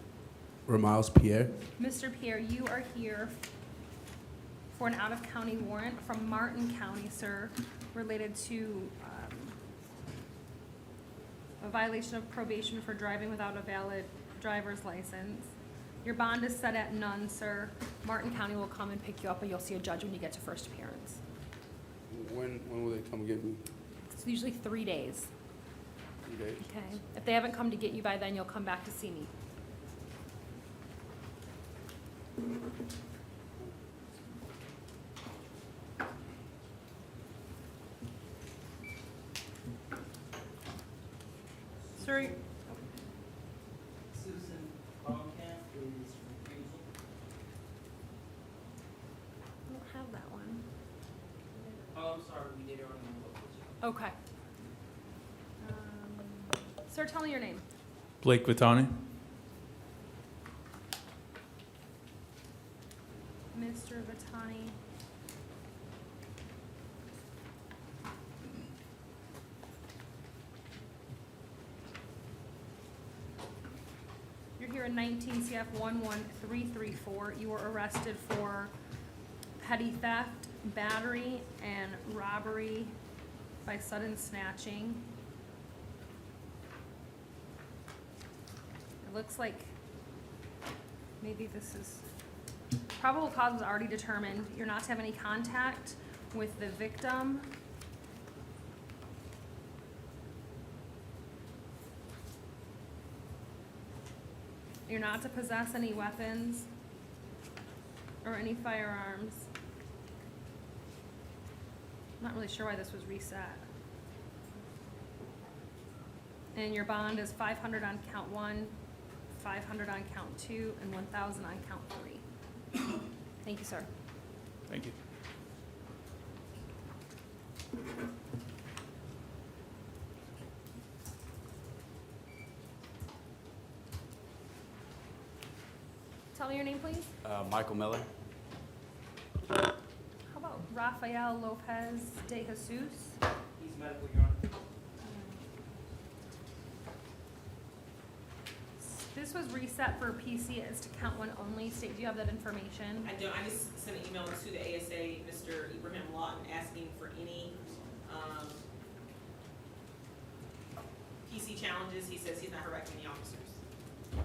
Ramiles Pierre. Mr. Pierre, you are here for an out-of-county warrant from Martin County, sir, related to a violation of probation for driving without a valid driver's license. Your bond is set at none, sir. Martin County will come and pick you up, and you'll see a judge when you get to first appearance. When will they come get me? It's usually 3 days, 3 days. okay? If they haven't come to get you by then, you'll come back to see me. Sir, Susan Baumkamp is refusal. I don't have that one. Oh, I'm sorry, we did it on the local. Okay. Sir, tell me your name. Blake Vitani. Mr. Vitani. You're here in 19 CF 11334. You were arrested for petty theft, battery, and robbery by sudden snatching. It looks like maybe this is, probable cause was already determined. You're not to have any contact with the victim. You're not to possess any weapons or any firearms. I'm not really sure why this was reset. And your bond is 500 on count 1, 500 on count 2, and 1,000 on count 3. Thank you, sir. Thank you. Tell me your name, please. Michael Miller. How about Rafael Lopez de Jesus? He's medical, Your Honor. This was reset for PC as to count 1 only. State, do you have that information? I don't, I just sent an email to the ASA, Mr. Ibrahim Lawton, asking for any, PC challenges. He says he's not heard back from any officers.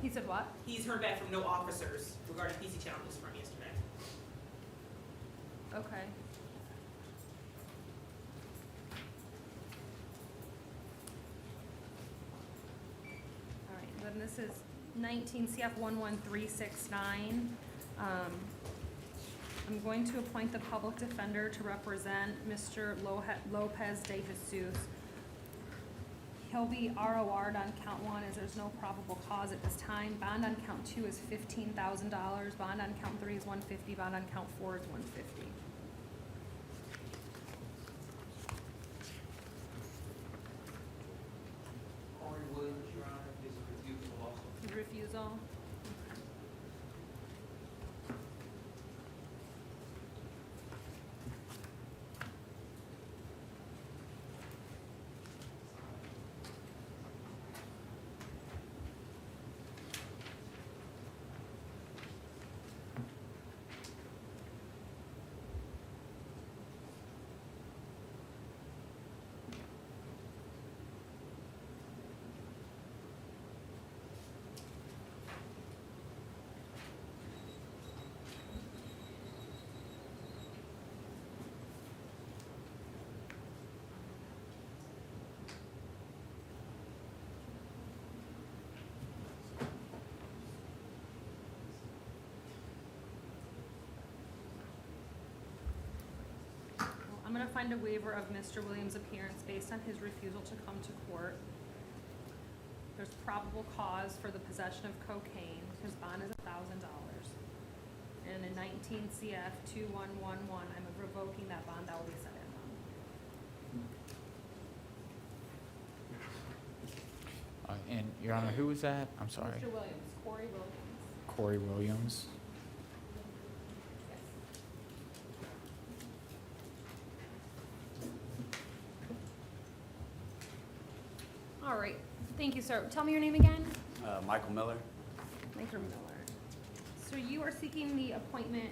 He said what? He's heard back from no officers regarding PC challenges from yesterday. Okay. All right, then this is 19 CF 11369. I'm going to appoint the public defender to represent Mr. Lopez de Jesus. He'll be ROR'd on count 1 as there's no probable cause at this time. Bond on count 2 is $15,000. Bond on count 3 is $150. Bond on count 4 is $150. Corey Williams, Your Honor, his refusal also. His refusal. I'm gonna find a waiver of Mr. Williams' appearance based on his refusal to come to court. There's probable cause for the possession of cocaine. His bond is $1,000. And in 19 CF 2111, I'm revoking that bond that will be set in. And Your Honor, who was that? I'm sorry. Mr. Williams, Corey Williams. Corey Williams. All right, thank you, sir. Tell me your name again. Michael Miller. Mr. Miller. So you are seeking the appointment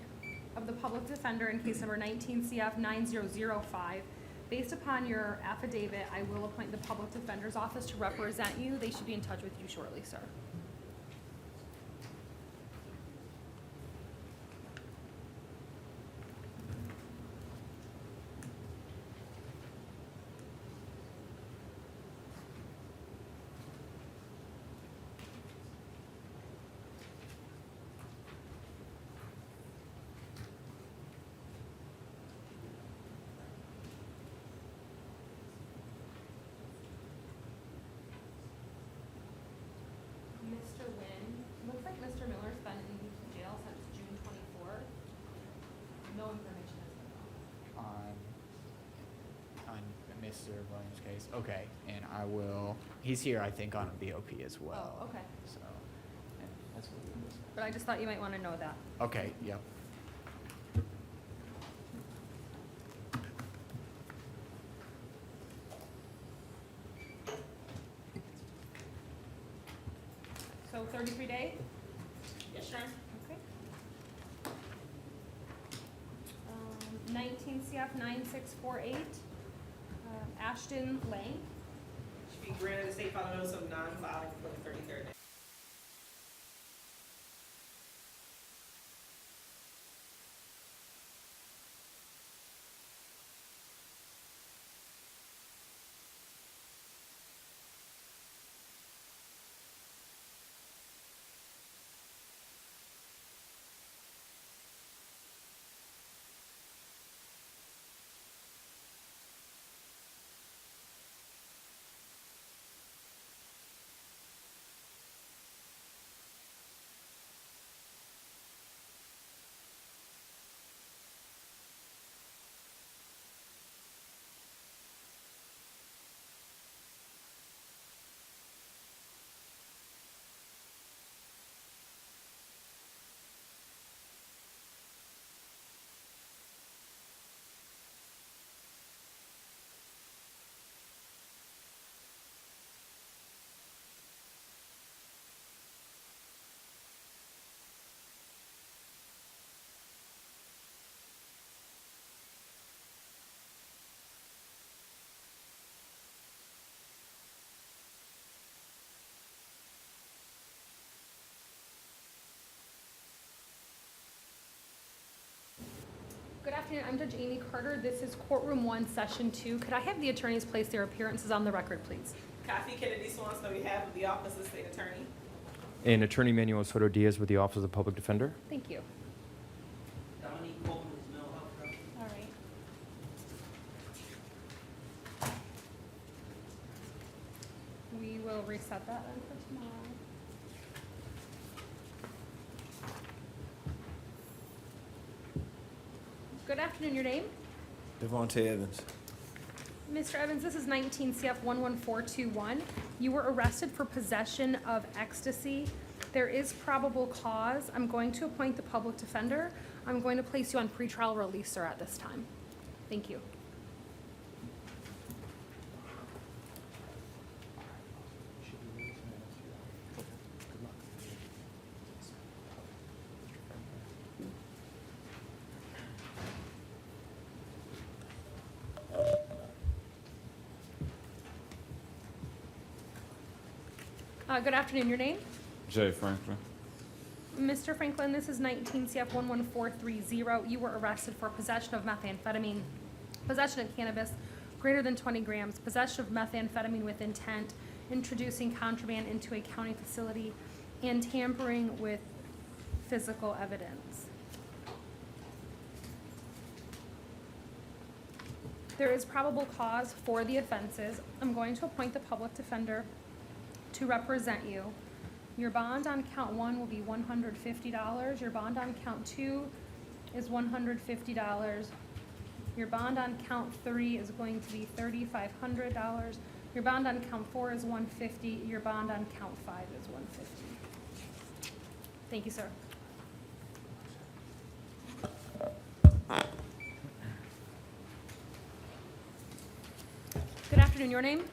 of the public defender in case number 19 CF 9005. Based upon your affidavit, I will appoint the public defender's office to represent you. They should be in touch with you shortly, sir. Mr. Nguyen, looks like Mr. Miller's been in jail since June 24th. No information has been found. On Mr. Williams' case. Okay, and I will, he's here, I think, on a BOP as well. Oh, okay. So, and that's what we was. But I just thought you might want to know that. Okay, yep. So 33 day? Yes, Your Honor. Okay. 19 CF 9648, Ashton Lang. Should be granted a state final notice of non-filing for the 33rd day. Good afternoon, I'm Judge Amy Carter. This is Courtroom 1, Session 2. Could I have the attorneys place their appearances on the record, please? Kathy Kennedy Swanson on behalf of the Office of State Attorney. And Attorney Manuel Soto Diaz with the Office of the Public Defender. Thank you. Dominique Coleman is mental health coach. All right. We will reset that then for tomorrow. Good afternoon, your name? Devontae Evans. Mr. Evans, this is 19 CF 11421. You were arrested for possession of ecstasy. There is probable cause. I'm going to appoint the public defender. I'm going to place you on pretrial release, sir, at this time. Thank you. Good afternoon, your name? Jay Franklin. Mr. Franklin, this is 19 CF 11430. You were arrested for possession of methamphetamine, possession of cannabis greater than 20 grams, possession of methamphetamine with intent, introducing contraband into a county facility, and tampering with physical evidence. There is probable cause for the offenses. I'm going to appoint the public defender to represent you. Your bond on count 1 will be $150. Your bond on count 2 is $150. Your bond on count 3 is going to be $3,500. Your bond on count 4 is $150. Your bond on count 5 is $150. Thank you, sir. Good afternoon, your name?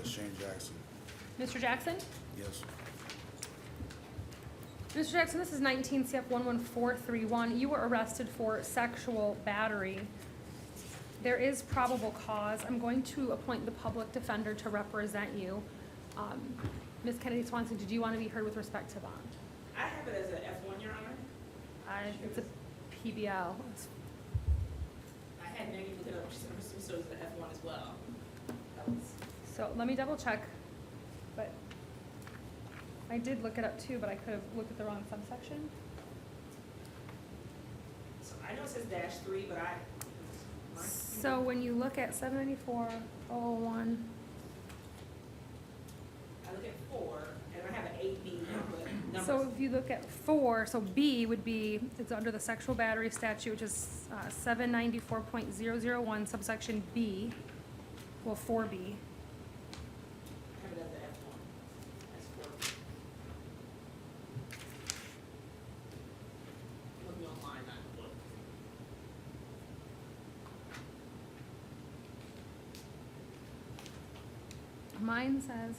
Shane Jackson. Mr. Jackson? Yes. Mr. Jackson, this is 19 CF 11431. You were arrested for sexual battery. There is probable cause. I'm going to appoint the public defender to represent you. Ms. Kennedy Swanson, did you want to be heard with respect to bond? I have it as an F1, Your Honor. It's a PBL. I had Maggie look it up, she said, so it's an F1 as well. That was, So let me double check, but I did look it up too, but I could have looked at the wrong subsection. so I know it says -3, but So when you look at 794-001, I look at 4, and I have an 8B, but so numbers. if you look at 4, so B would be, it's under the sexual battery statute, which is 794.001 subsection B, well, 4B. I have it as an F1. That's 4. Look me online, not in the book. Mine says,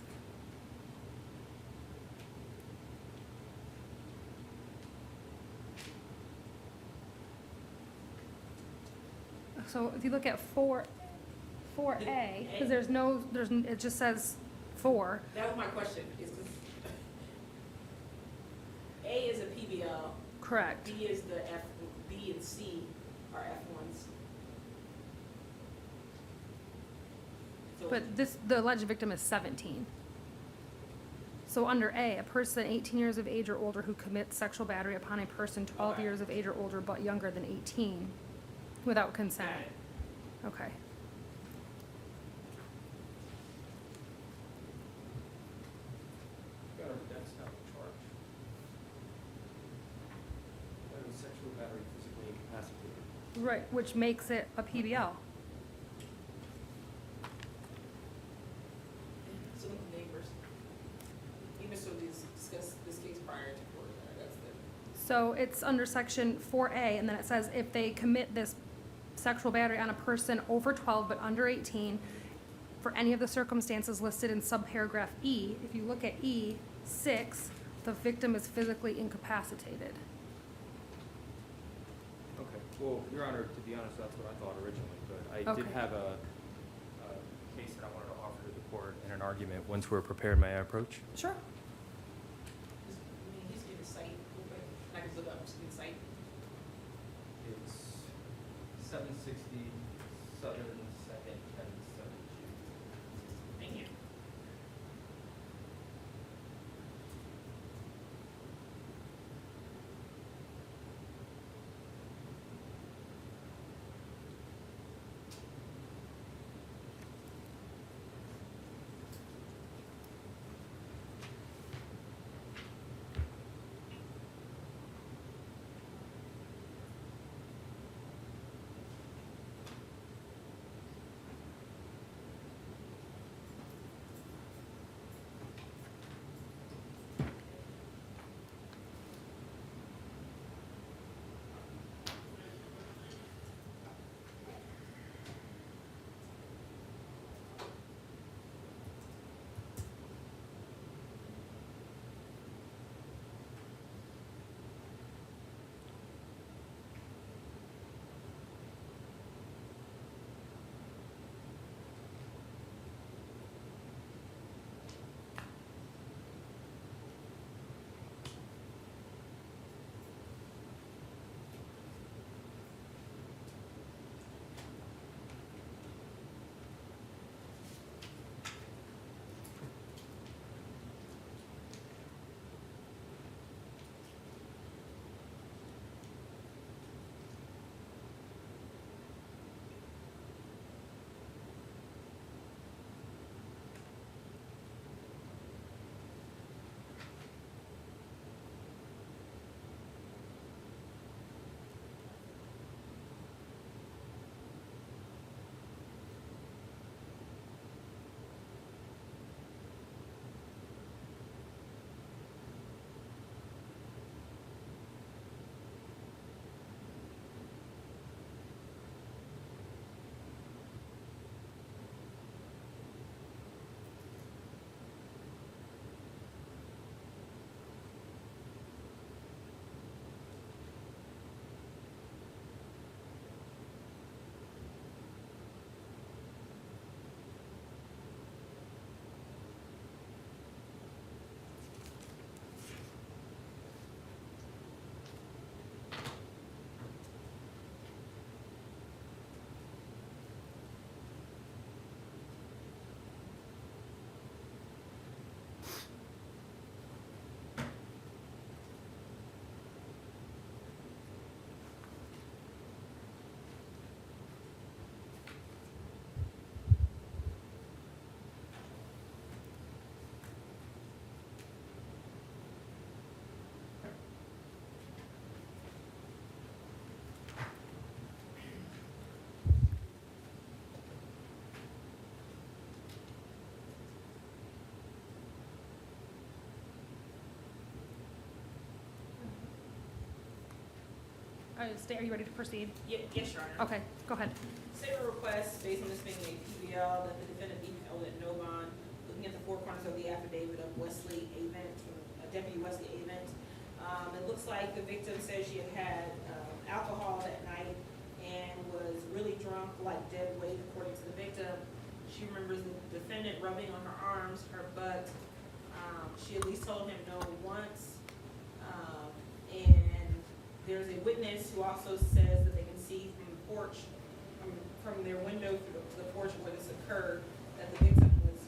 so if you look at 4A, because it just says 4. That was my question, is 'cause A is a PBL. Correct. B is the F, B and C are F1s. So But the alleged victim is 17. So under A, a person 18 years of age or older who commits sexual battery upon a person 12 Okay. years of age or older but younger than 18 without consent. Got it. Okay. That's not the charge. That was sexual battery physically incapacitated. Right, which makes it a PBL. So look at neighbors. Even so, discuss this case prior to court, that's the. So it's under section 4A, and then it says if they commit this sexual battery on a person over 12 but under 18, for any of the circumstances listed in subparagraph E, if you look at E6, the victim is physically incapacitated. Okay, well, Your Honor, to be honest, that's what I thought originally, but I did Okay. have a case that I wanted to offer to the court in an argument. Once we're prepared, may I approach? Sure. Just give the site real quick. I can look up, just give the site. It's 760 Southern Second and 7th Street. Thank you. Are you ready to proceed? Yes, Your Honor. Okay, go ahead. Statement of request based on this being a PBL that the defendant be held at no bond, looking at the four corners of the affidavit of Wesley Avent, Deputy Wesley Avent. It looks like the victim says she had alcohol that night and was really drunk, like dead weight, according to the victim. She remembers the defendant rubbing on her arms, her butt. She at least told him no once. And there's a witness who also says that they can see from the porch, from their window through the porch where this occurred, that the victim was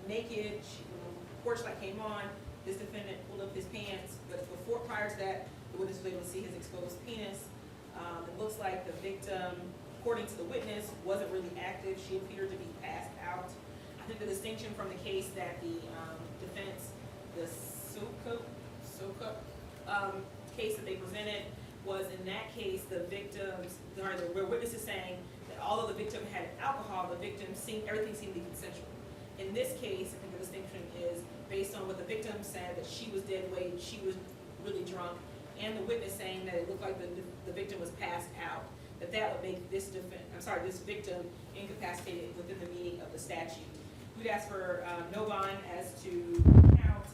naked. When the porch light came on, this defendant pulled up his pants, but prior to that, the witness was able to see his exposed penis. It looks like the victim, according to the witness, wasn't really active. She appeared to be passed out. I think the distinction from the case that the defense, the Soka case that they presented, was in that case, the witness is saying that although the victim had alcohol, everything seemed to be consensual. In this case, I think the distinction is based on what the victim said, that she was dead weight, she was really drunk, and the witness saying that it looked like the victim was passed out, that would make this victim incapacitated within the meaning of the statute. We'd ask for no bond as to count,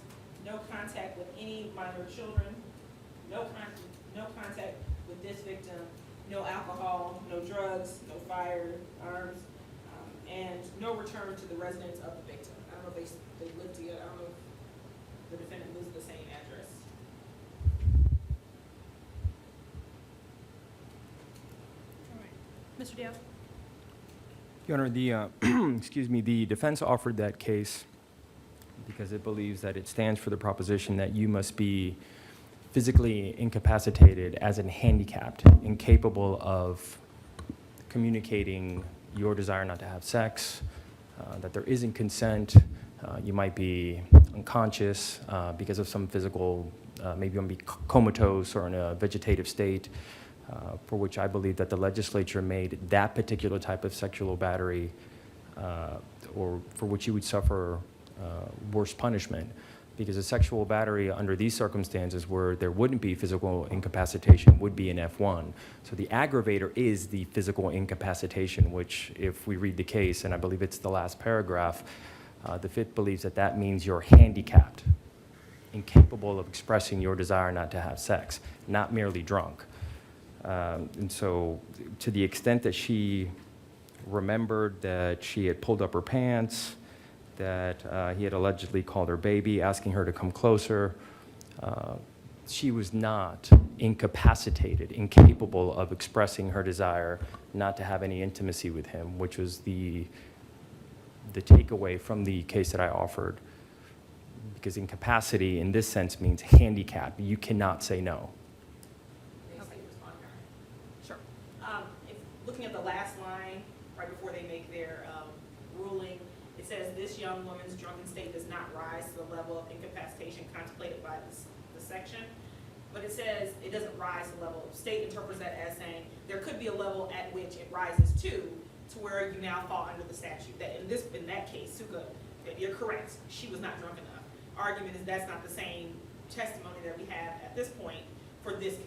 no contact with any minor children, no contact with this victim, no alcohol, no drugs, no firearms, and no return to the residence of the victim. I don't know if they live together. I don't know if the defendant lives at the same address. Mr. Diaz? Your Honor, the, excuse me, the defense offered that case because it believes that it stands for the proposition that you must be physically incapacitated as in handicapped, incapable of communicating your desire not to have sex, that there isn't consent, you might be unconscious because of some physical, maybe you might be comatose or in a vegetative state, for which I believe that the legislature made that particular type of sexual battery, or for which you would suffer worse punishment. Because a sexual battery under these circumstances where there wouldn't be physical incapacitation would be an F1. So the aggravator is the physical incapacitation, which if we read the case, and I believe it's the last paragraph, the Fifth believes that that means you're handicapped, incapable of expressing your desire not to have sex, not merely drunk. And so to the extent that she remembered that she had pulled up her pants, that he had allegedly called her baby, asking her to come closer, she was not incapacitated, incapable of expressing her desire not to have any intimacy with him, which was the takeaway from the case that I offered. Because incapacity in this sense means handicap. You cannot say no. Sure. If looking at the last line, right before they make their ruling, it says this young woman's drunken state does not rise to the level of incapacitation contemplated by the section. But it says it doesn't rise to the level. State interprets that as saying there could be a level at which it rises to where you now fall under the statute. That in that case, Suka, you're correct. She was not drunk enough. Argument is that's not the same testimony that we have at this point for this case.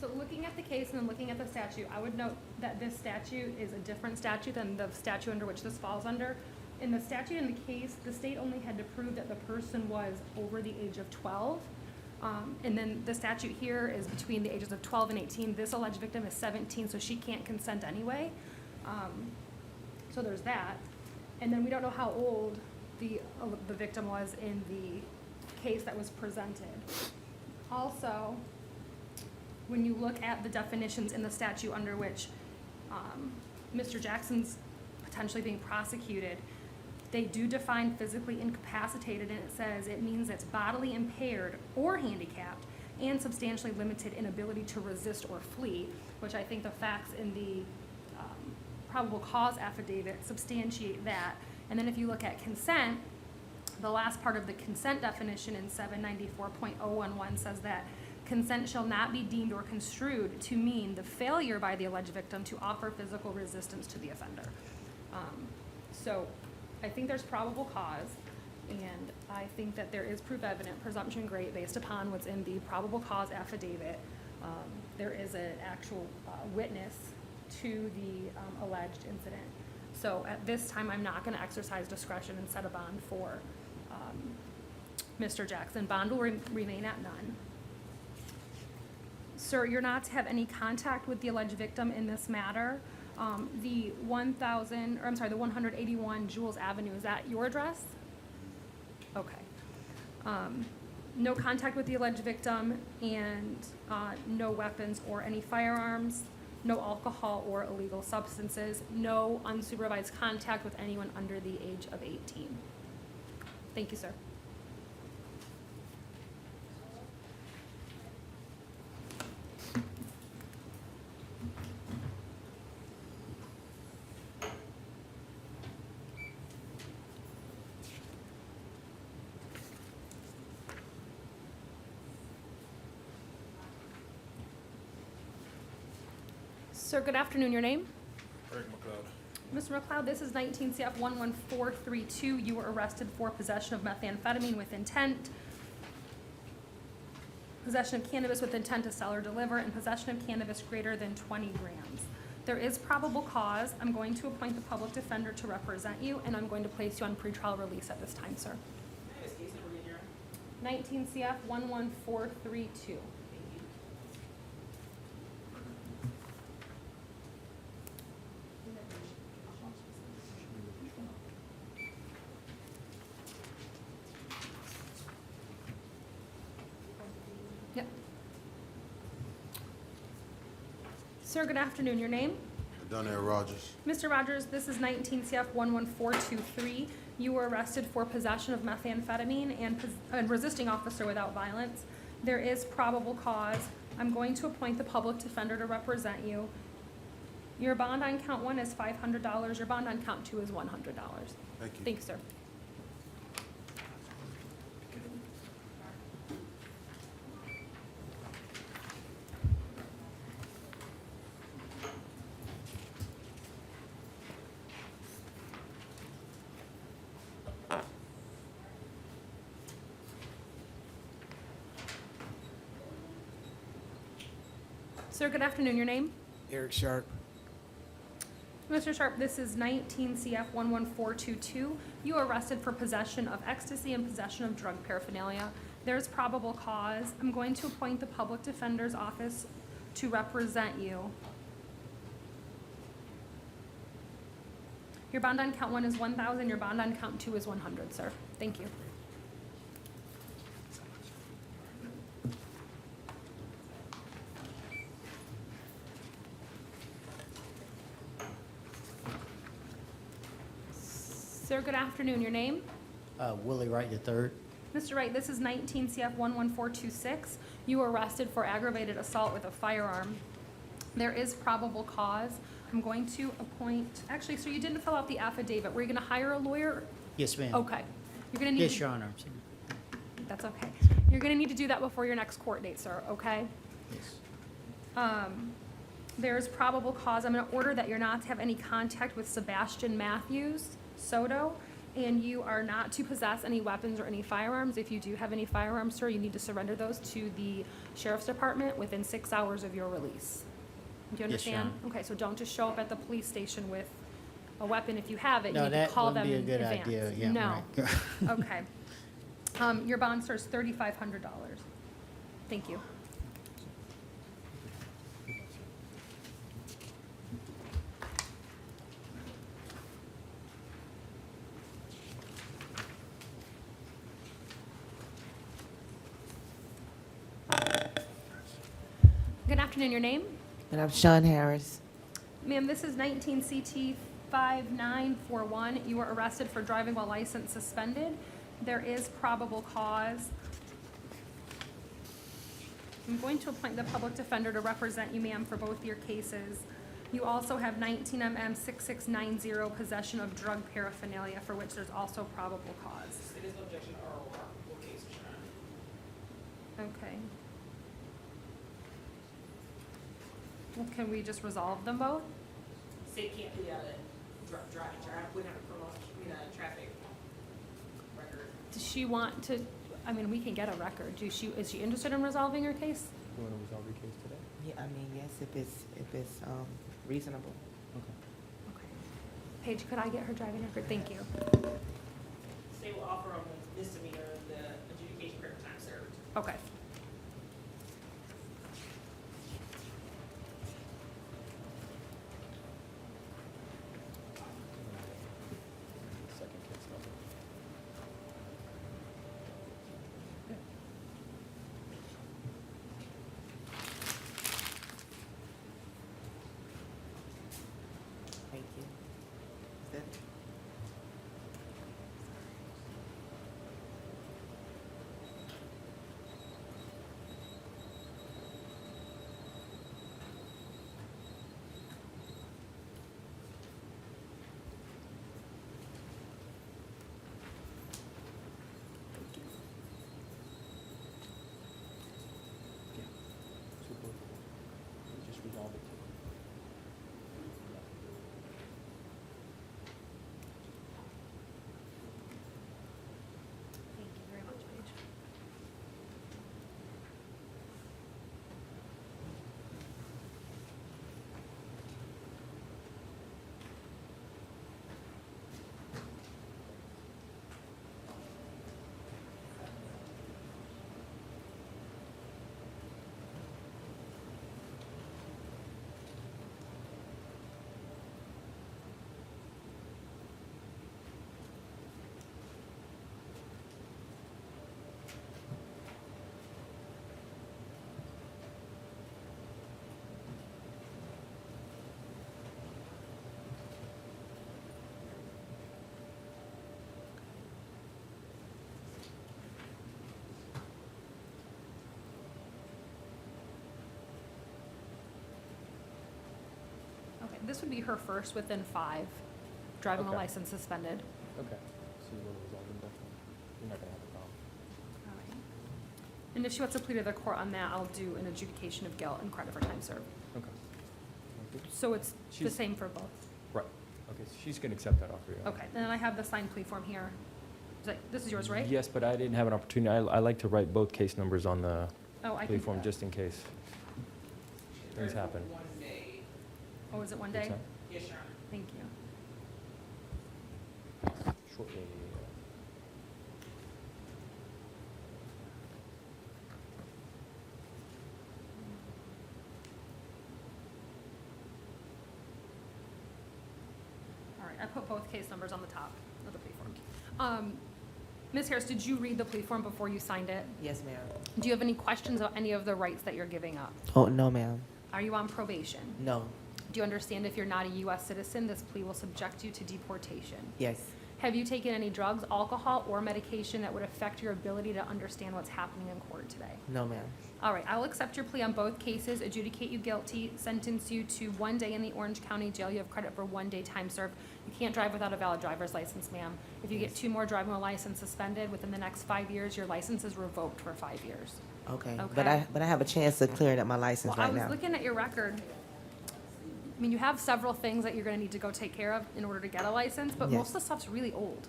So looking at the case and then looking at the statute, I would note that this statute is a different statute than the statute under which this falls under. In the statute in the case, the state only had to prove that the person was over the age of 12. And then the statute here is between the ages of 12 and 18. This alleged victim is 17, so she can't consent anyway. So there's that. And then we don't know how old the victim was in the case that was presented. Also, when you look at the definitions in the statute under which Mr. Jackson's potentially being prosecuted, they do define physically incapacitated, and it says it means it's bodily impaired or handicapped and substantially limited in ability to resist or flee, which I think the facts in the probable cause affidavit substantiate that. And then if you look at consent, the last part of the consent definition in 794.011 says that consent shall not be deemed or construed to mean the failure by the alleged victim to offer physical resistance to the offender. So I think there's probable cause, and I think that there is proof evident, presumption great, based upon what's in the probable cause affidavit. There is an actual witness to the alleged incident. So at this time, I'm not going to exercise discretion and set a bond for Mr. Jackson. Bond will remain at none. Sir, you're not to have any contact with the alleged victim in this matter. The 181 Jules Avenue, is that your address? Okay. No contact with the alleged victim, and no weapons or any firearms, no alcohol or illegal substances, no unsupervised contact with anyone under the age of 18. Thank you, sir. Sir, good afternoon. Your name? Eric McLeod. Mr. McLeod, this is 19 CF 11432. You were arrested for possession of methamphetamine with intent, possession of cannabis with intent to sell or deliver, and possession of cannabis greater than 20 grams. There is probable cause. I'm going to appoint the public defender to represent you, and I'm going to place you on pretrial release at this time, sir. 19 CF 11432. Yep. Sir, good afternoon. Your name? Donnell Rogers. Mr. Rogers, this is 19 CF 11423. You were arrested for possession of methamphetamine and resisting officer without violence. There is probable cause. I'm going to appoint the public defender to represent you. Your bond on count 1 is $500. Your bond on count 2 is $100. Thank you. Thanks, sir. Sir, good afternoon. Your name? Eric Sharp. Mr. Sharp, this is 19 CF 11422. You are arrested for possession of ecstasy and possession of drug paraphernalia. There's probable cause. I'm going to appoint the public defender's office to represent you. Your bond on count 1 is 1,000. Your bond on count 2 is 100, sir. Thank you. Sir, good afternoon. Your name? Willie Wright III. Mr. Wright, this is 19 CF 11426. You were arrested for aggravated assault with a firearm. There is probable cause. I'm going to appoint, actually, so you didn't fill out the affidavit. Were you going to hire a lawyer? Yes, ma'am. Okay. You're going to need. Yes, Your Honor. That's okay. You're going to need to do that before your next court date, sir, okay? Yes. There's probable cause. I'm going to order that you're not to have any contact with Sebastian Matthews Soto, and you are not to possess any weapons or any firearms. If you do have any firearms, sir, you need to surrender those to the sheriff's department within 6 hours of your release. Do you Yes, Your understand? Honor. Okay, so don't just show up at the police station with a weapon. If you have it, you No, need to that call wouldn't them be a in good advance. idea. Yeah, No. right. Okay. Your bond, sir, is $3,500. Thank you. Good afternoon. Your name? And I'm Sean Harris. Ma'am, this is 19 CT 5941. You were arrested for driving while license suspended. There is probable cause. I'm going to appoint the public defender to represent you, ma'am, for both your cases. You also have 19 MM 6690, possession of drug paraphernalia, for which there's also probable cause. It is no objection to oral case, Your Honor. Okay. Well, can we just resolve them both? State can't do that driving, we have a criminal, traffic record. Does she want to, I mean, we can get a record. Is she interested in resolving her case? You want to resolve your case today? Yeah, I mean, yes, if it's reasonable. Okay. Paige, could I get her driving record? Thank you. State will offer on the misdemeanor, the adjudication for time served. Okay. Second case number. Thank you. Is that it? this would be her first within 5, driving a Okay. license suspended. Okay. So you want to resolve them definitely? You're not going to have a problem. All right. And if she wants to plead to the court on that, I'll do an adjudication of guilt and credit for time served. Okay. So it's the She's- same for both? Right. Okay, so she's going to accept that offer, yeah. Okay, and then I have the signed plea form here. This is yours, right? Yes, but I didn't have an opportunity. I like to write both case numbers on the Oh, I plea can do form that. just in case things happen. One day. Oh, is it one What's day? that? Yes, Your Honor. Thank you. Shortly. All right, I put both case numbers on the top of the plea form. Ms. Harris, did you read the plea form before you signed it? Yes, ma'am. Do you have any questions about any of the rights that you're giving up? Oh, no, ma'am. Are you on probation? No. Do you understand if you're not a U.S. citizen, this plea will subject you to deportation? Yes. Have you taken any drugs, alcohol, or medication that would affect your ability to understand what's happening in court today? No, ma'am. All right, I will accept your plea on both cases, adjudicate you guilty, sentence you to 1 day in the Orange County Jail. You have credit for 1 day time served. You can't drive without a valid driver's license, ma'am. If you get 2 more driving license suspended within the next 5 years, your license is revoked for 5 years. Okay. Okay. But I have a chance of clearing up my license Well, I right was now. looking at your record. I mean, you have several things that you're gonna need to go take care of in order to get a license, but Yes. most of the stuff's really old.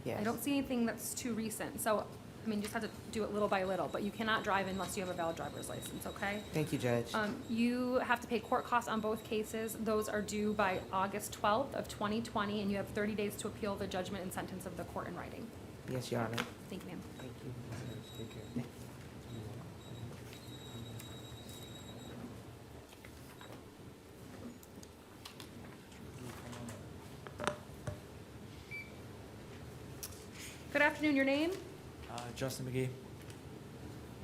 Yes. I don't see anything that's too recent. So, I mean, you just have to do it little by little, but you cannot drive unless you have a valid driver's license, okay? Thank you, Judge. You have to pay court costs on both cases. Those are due by August 12th of 2020, and you have 30 days to appeal the judgment and sentence of the court in writing. Yes, Your Honor. Thank you, ma'am. Thank you. Take care. Good afternoon, your name? Justin McGee.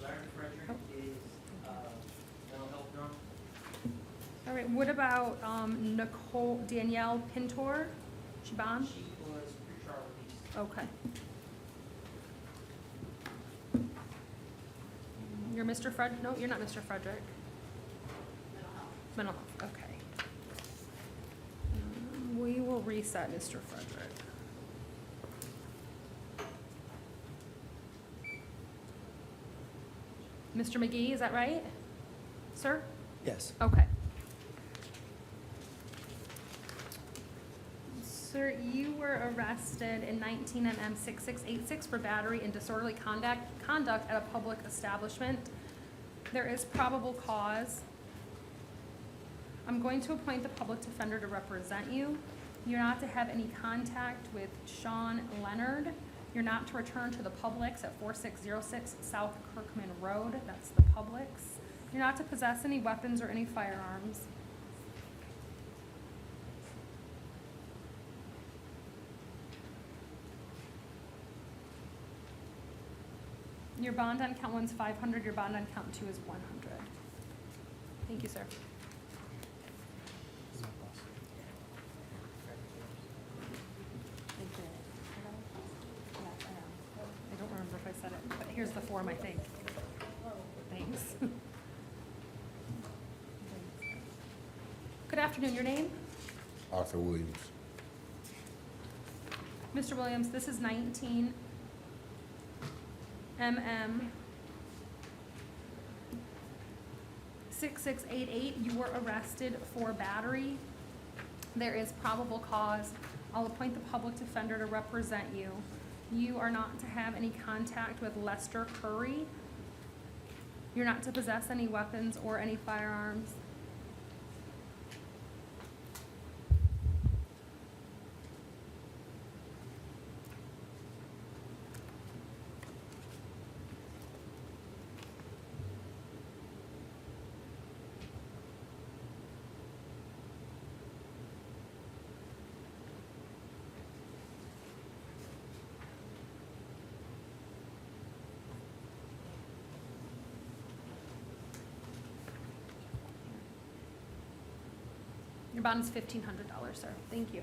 Larry Frederick is, mental health drunk. All right, what about Danielle Pintor? She bond? She was pre-trial released. Okay. You're Mr. Fred, no, you're not Mr. Frederick. Mental health, okay. We will reset Mr. Frederick. Mr. McGee, is that right? Sir? Yes. Okay. Sir, you were arrested in 19 MM 6686 for battery and disorderly conduct at a public establishment. There is probable cause. I'm going to appoint the public defender to represent you. You're not to have any contact with Sean Leonard. You're not to return to the Publix at 4606 South Kirkman Road. That's the Publix. You're not to possess any weapons or any firearms. Your bond on count 1 is 500, your bond on count 2 is 100. Thank you, sir. I don't remember if I said it, but here's the form, I think. Thanks. Good afternoon, your name? Arthur Williams. Mr. Williams, this is 19 MM 6688. You were arrested for battery. There is probable cause. I'll appoint the public defender to represent you. You are not to have any contact with Lester Curry. You're not to possess any weapons or any firearms. Your bond is $1,500, sir. Thank you.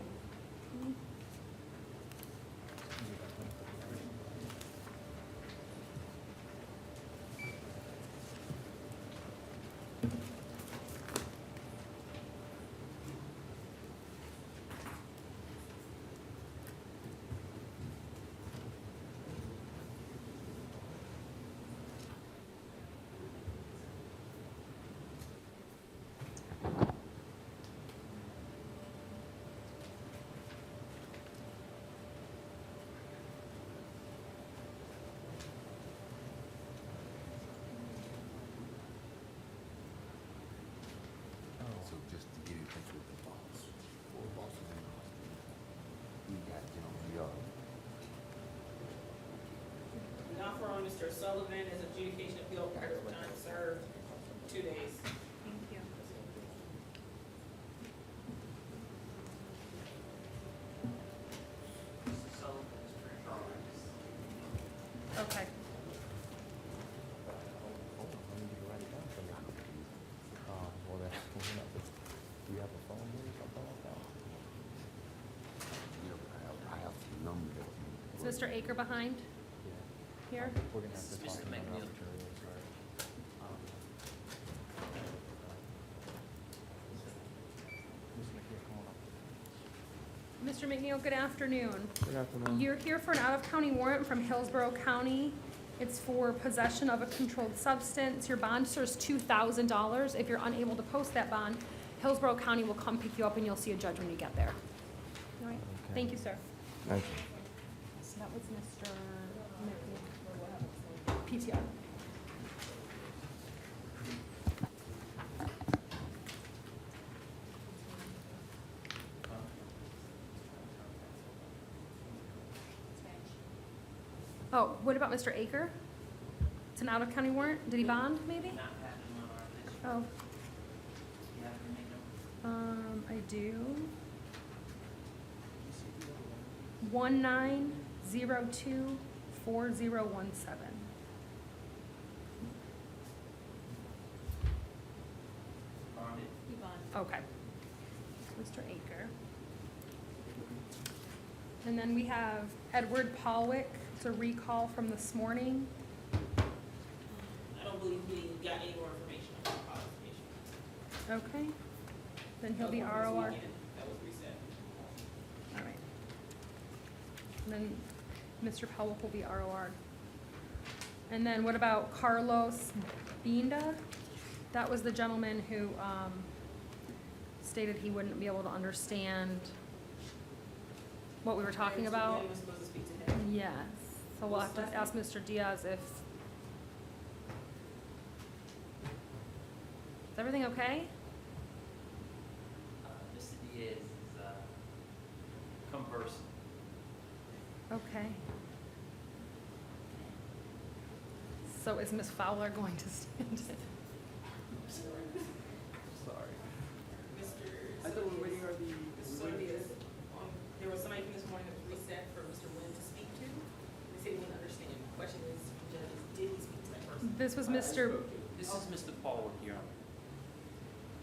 So just to get in touch with the boss. Or boss is in. We got to get on the yard. Now for on Mr. Sullivan as adjudication appeal, time served, 2 days. Thank you. Mr. Sullivan is for Okay. Do you have a phone here or something like that? Yeah, I have some numbers. Is Mr. Aker behind here? We're gonna have This to is talk Mr. about McNeil. opportunity, I'm sorry. Mr. McNeil, come on up. Mr. McNeil, good afternoon. Good afternoon. You're here for an out-of-county warrant from Hillsborough County. It's for possession of a controlled substance. Your bond is $2,000. If you're unable to post that bond, Hillsborough County will come pick you up and you'll see a judge when you get there. All right, Okay. thank you, sir. Thank you. So that was Mr. McNeil. PTR. Oh, what about Mr. Aker? It's an out-of-county warrant? Did he bond, maybe? not having on our list. Oh, You have your name? I do. 19024017. Bonded. Okay. Mr. Aker. And then we have Edward Polwick. It's a recall from this morning. I don't believe we got any more information on the qualification. Okay. Then he'll be That was this ROR. weekend. That was reset. All right. And then Mr. Polwick will be ROR. And then what about Carlos Binda? That was the gentleman who stated he wouldn't be able to understand what we were talking Mr. about. Williams was supposed to speak to him. Yes, so we'll have to ask Mr. Diaz if. Is everything okay? Mr. Diaz is, conversing. Okay. So is Ms. Fowler going to stand in? Sorry. Mr. I thought we were waiting on the. Sylvia's on, there was somebody from this morning that was reset for Mr. Nguyen to speak to. They said he didn't understand. The question is, judges, did he speak to that person? This was Mr. This is Mr. Paul, Your Honor.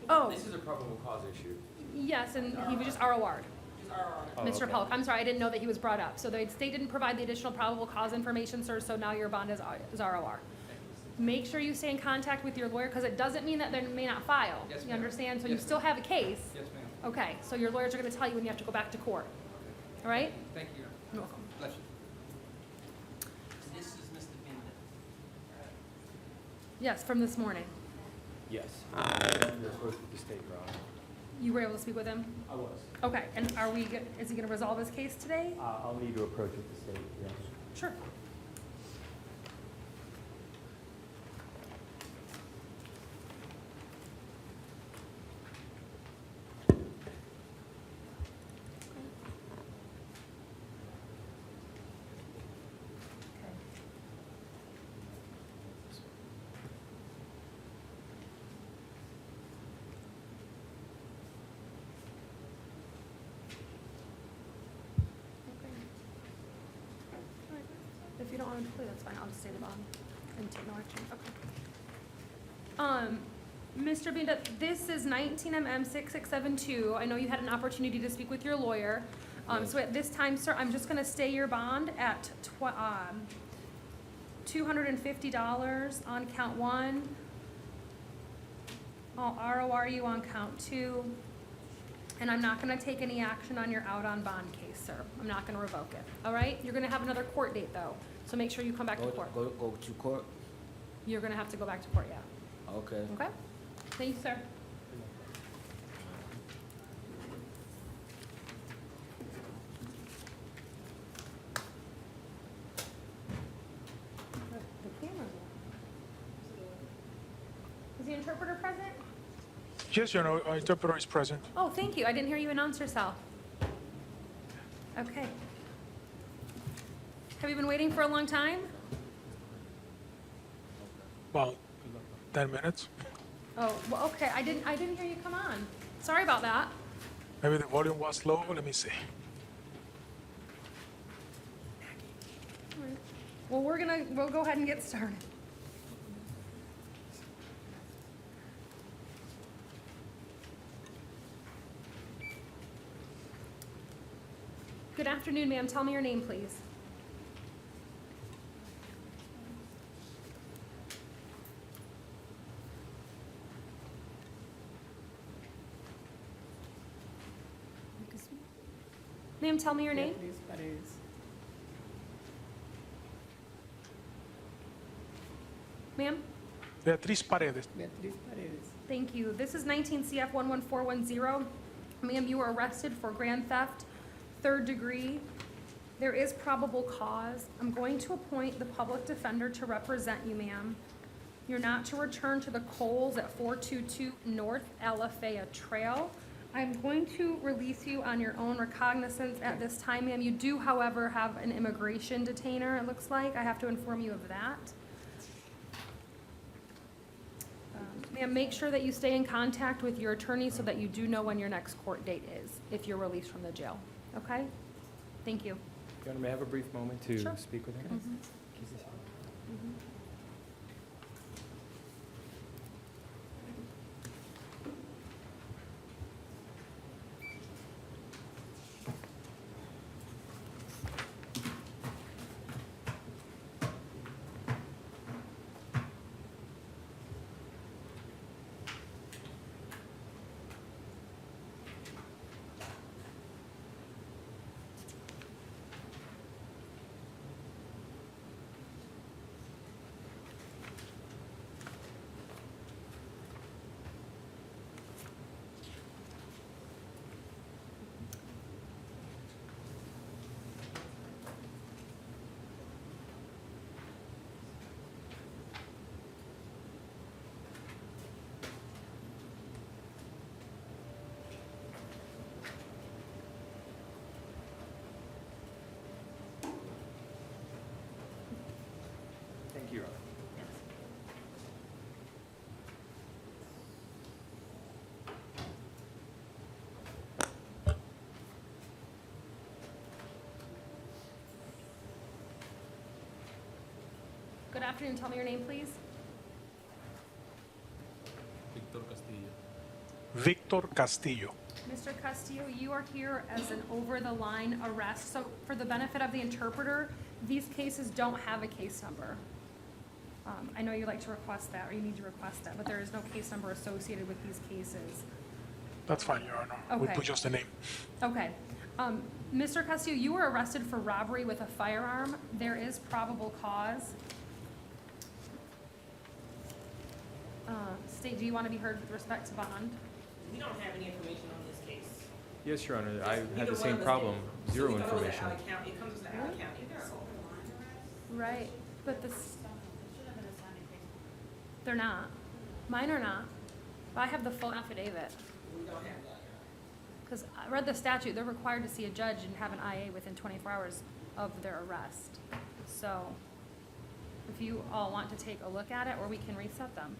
Oh, This is a probable cause issue. yes, and he was just ROR'd. Just RR. Oh, Mr. okay. Polk, I'm sorry, I didn't know that he was brought up. So the state didn't provide the additional probable cause information, sir, so now your bond is ROR. Make sure you stay in contact with your lawyer, because it doesn't mean that they may not file. Yes, You ma'am. understand? So you Yes, still have a case. Yes, ma'am. Okay, so your lawyers are gonna tell you when you have to go back to court. All right? Thank you. You're welcome. Bless you. This is Mr. Binda. Yes, from this morning. Yes. You're supposed to state, Your Honor. You were able to speak with him? I was. Okay, and is he gonna resolve his case today? I'll need to approach it to state, yes. Sure. If you don't want to play, that's fine, I'll just stay the bond and take no action, okay. Mr. Binda, this is 19MM6672. I know you had an opportunity to speak with your lawyer. So at this time, sir, I'm just gonna stay your bond at $250 on count one. I'll ROR you on count two. And I'm not gonna take any action on your out on bond case, sir. I'm not gonna revoke it, all right? You're gonna have another court date, though, so make sure you come back to court. Go to court? You're gonna have to go back to court, yeah. Okay. Okay? Thank you, sir. The camera's on. Is the interpreter present? Yes, Your Honor, our interpreter is present. Oh, thank you. I didn't hear you announce yourself. Okay. Have you been waiting for a long time? About 10 minutes. Oh, well, okay. I didn't hear you come on. Sorry about that. Maybe the volume was low. Let me see. Well, we'll go ahead and get started. Good afternoon, ma'am. Tell me your name, please. Ma'am, tell me your name. Ma'am? Beatriz Paredes. Thank you. This is 19 CF 11410. Ma'am, you were arrested for grand theft, third degree. There is probable cause. I'm going to appoint the public defender to represent you, ma'am. You're not to return to the Coles at 422 North Alafaya Trail. I'm going to release you on your own recognizance at this time, ma'am. You do, however, have an immigration detainer, it looks like. I have to inform you of that. Ma'am, make sure that you stay in contact with your attorney so that you do know when your next court date is, if you're released from the jail, okay? Thank you. Your Honor, may I have a brief moment to Sure. speak with her? Thank you, Your Honor. Good afternoon. Tell me your name, please. Victor Castillo. Mr. Castillo, you are here as an over-the-line arrest. So for the benefit of the interpreter, these cases don't have a case number. I know you like to request that, or you need to request that, but there is no case number associated with these cases. That's fine, Your Honor. We Okay. put just the name. Okay. Mr. Castillo, you were arrested for robbery with a firearm. There is probable cause. State, do you want to be heard with respect to bond? We don't have any information on this case. Yes, Your Honor, I Neither had the one same of us problem, did. zero So we thought it was information. out of county. It comes out of county, so. Right, but this, they're not. Mine are not. But I have the full affidavit. We don't have that. Because I read the statute, they're required to see a judge and have an IA within 24 hours of their arrest. So if you all want to take a look at it, or we can reset them.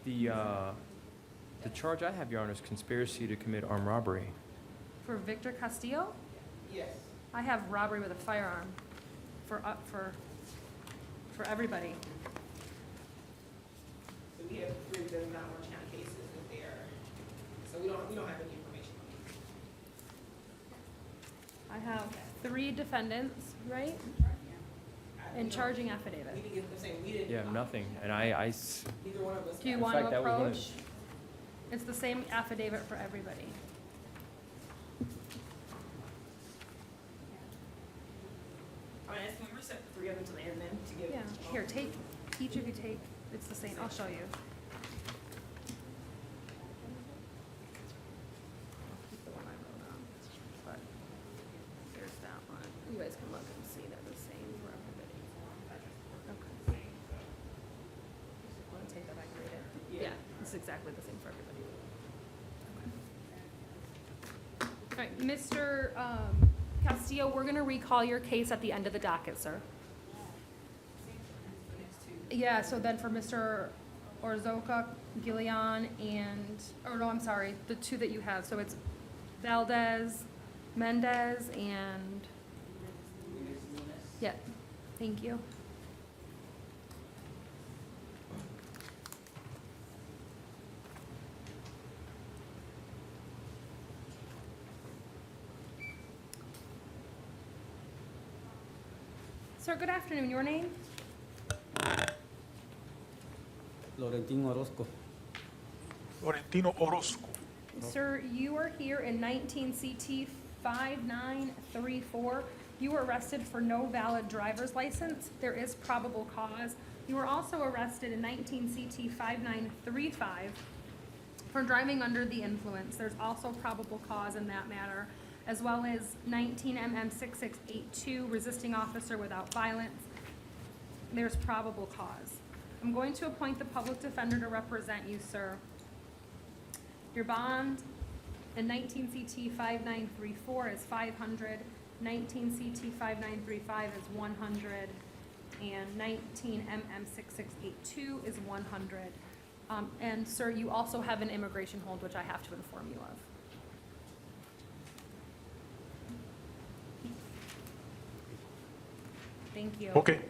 The charge I have, Your Honor, is conspiracy to commit armed robbery. For Victor Castillo, Yes. I have robbery with a firearm for everybody. So we have three that are not Orange County cases that they are, so we don't have any information on these. I have 3 defendants, right? And charging affidavit. We didn't get, I'm saying, we didn't. Yeah, nothing, and Neither one of us. Do you In want to fact, that was one of- approach? It's the same affidavit for everybody. I'm asking, we reset the three of them to the end then to give. Yeah, here, take, each of you take, it's the same, I'll show you. Keep the one I wrote on, but here's that one. You guys can look and see they're the same for everybody. Okay. Want to take that back and read it? Yeah, it's it's exactly the same for everybody. All right, Mr. Castillo, we're gonna recall your case at the end of the docket, sir. Yeah, so then for Mr. Orzoka, Gillian, I'm sorry, the two that you have, so it's Valdez, Mendez, and, yeah, thank you. Sir, good afternoon, your name? Florentino Orozco. Florentino Orozco. Sir, you are here in 19 CT 5934. You were arrested for no valid driver's license. There is probable cause. You were also arrested in 19 CT 5935 for driving under the influence. There's also probable cause in that matter, as well as 19 MM 6682, resisting officer without violence. There's probable cause. I'm going to appoint the public defender to represent you, sir. Your bond in 19 CT 5934 is 500, 19 CT 5935 is 100, and 19 MM 6682 is 100. And sir, you also have an immigration hold, which I have to inform you of. Thank you. Okay.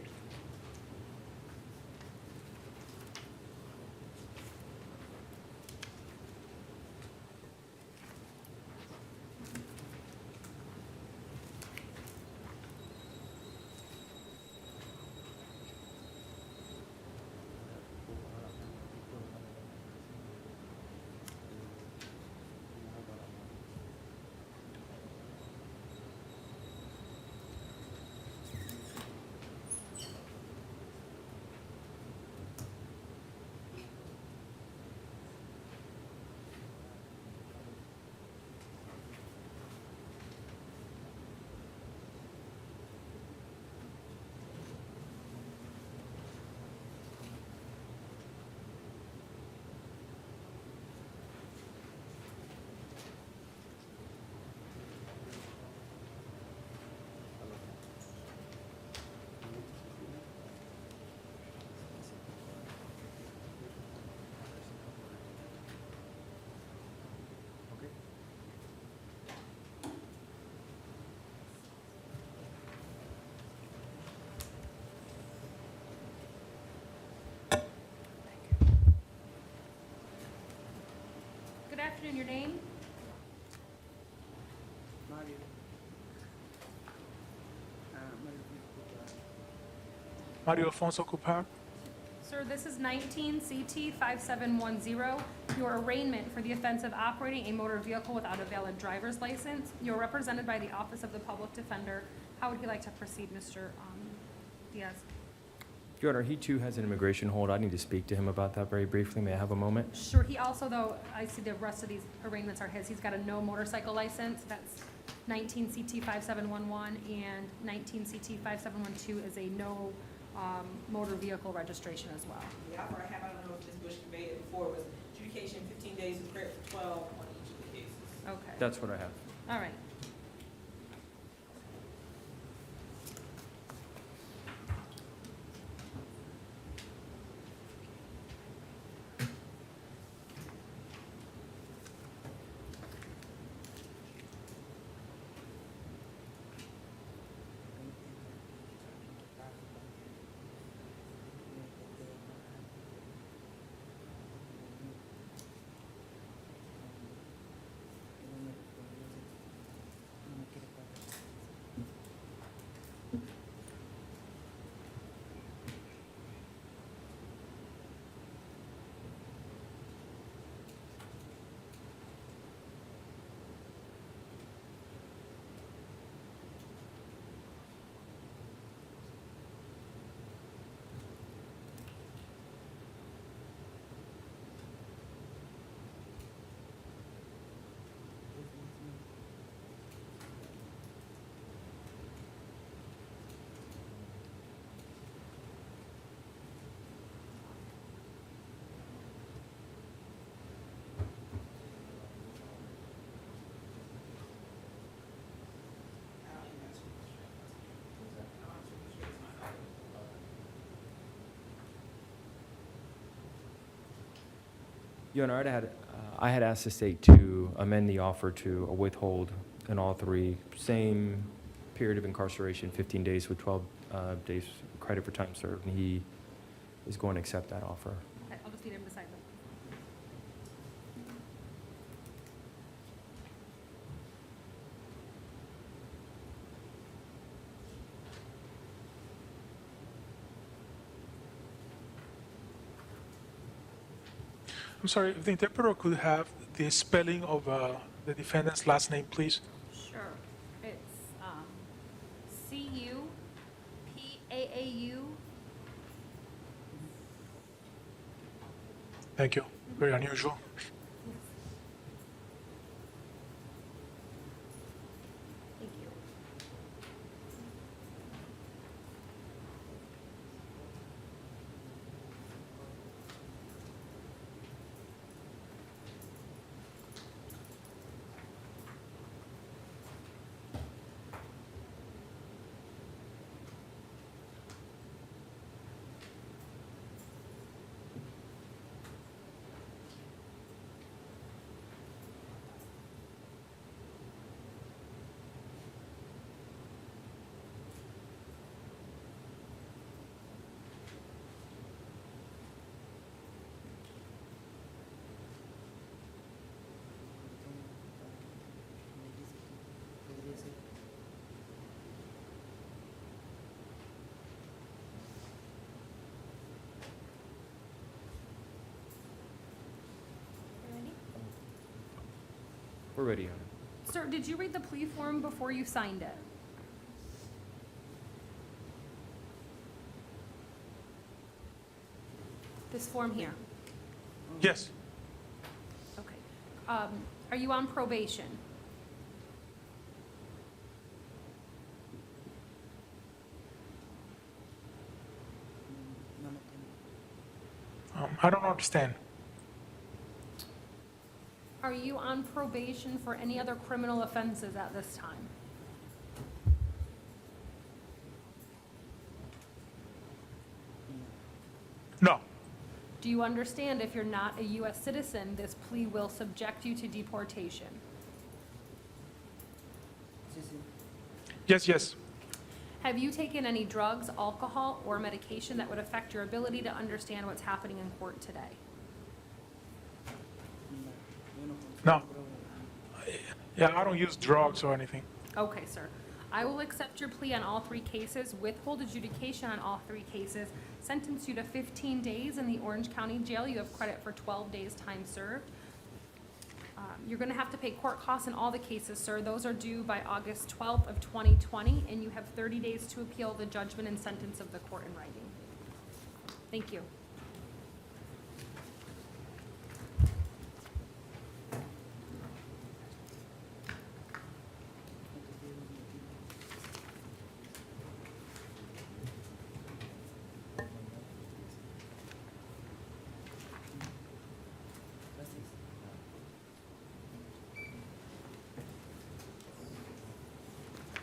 Good afternoon, your name? Mario Alfonso Cupar. Sir, this is 19 CT 5710, your arraignment for the offense of operating a motor vehicle without a valid driver's license. You're represented by the Office of the Public Defender. How would you like to proceed, Mr. Diaz? Your Honor, he too has an immigration hold. I need to speak to him about that very briefly. May I have a moment? Sure, he also, though, I see the rest of these arraignments are his. He's got a no motorcycle license. That's 19 CT 5711, and 19 CT 5712 is a no motor vehicle registration as well. The offer I have, I don't know if Ms. Bush conveyed it before, was adjudication 15 days with credit for 12 on each of the cases. Okay. That's what I have. All right. Your Honor, I had asked the state to amend the offer to a withhold in all three, same period of incarceration, 15 days with 12 days credit for time served, and he is going to accept that offer. Okay, I'll just need him to sign that. I'm sorry, if the interpreter could have the spelling of the defendant's last name, please. Sure. It's C-U-P-A-A-U. Thank you. Very unusual. Thank you. You ready? We're ready, Your Honor. Sir, did you read the plea form before you signed it? This form here? Yes. Okay. Are you on probation? I don't understand. Are you on probation for any other criminal offenses at this time? No. Do you understand if you're not a U.S. citizen, this plea will subject you to deportation? Yes, yes. Have you taken any drugs, alcohol, or medication that would affect your ability to understand what's happening in court today? No. Yeah, I don't use drugs or anything. Okay, sir. I will accept your plea on all three cases, withhold adjudication on all three cases, sentence you to 15 days in the Orange County Jail. You have credit for 12 days time served. You're going to have to pay court costs in all the cases, sir. Those are due by August 12th of 2020, and you have 30 days to appeal the judgment and sentence of the court in writing. Thank you.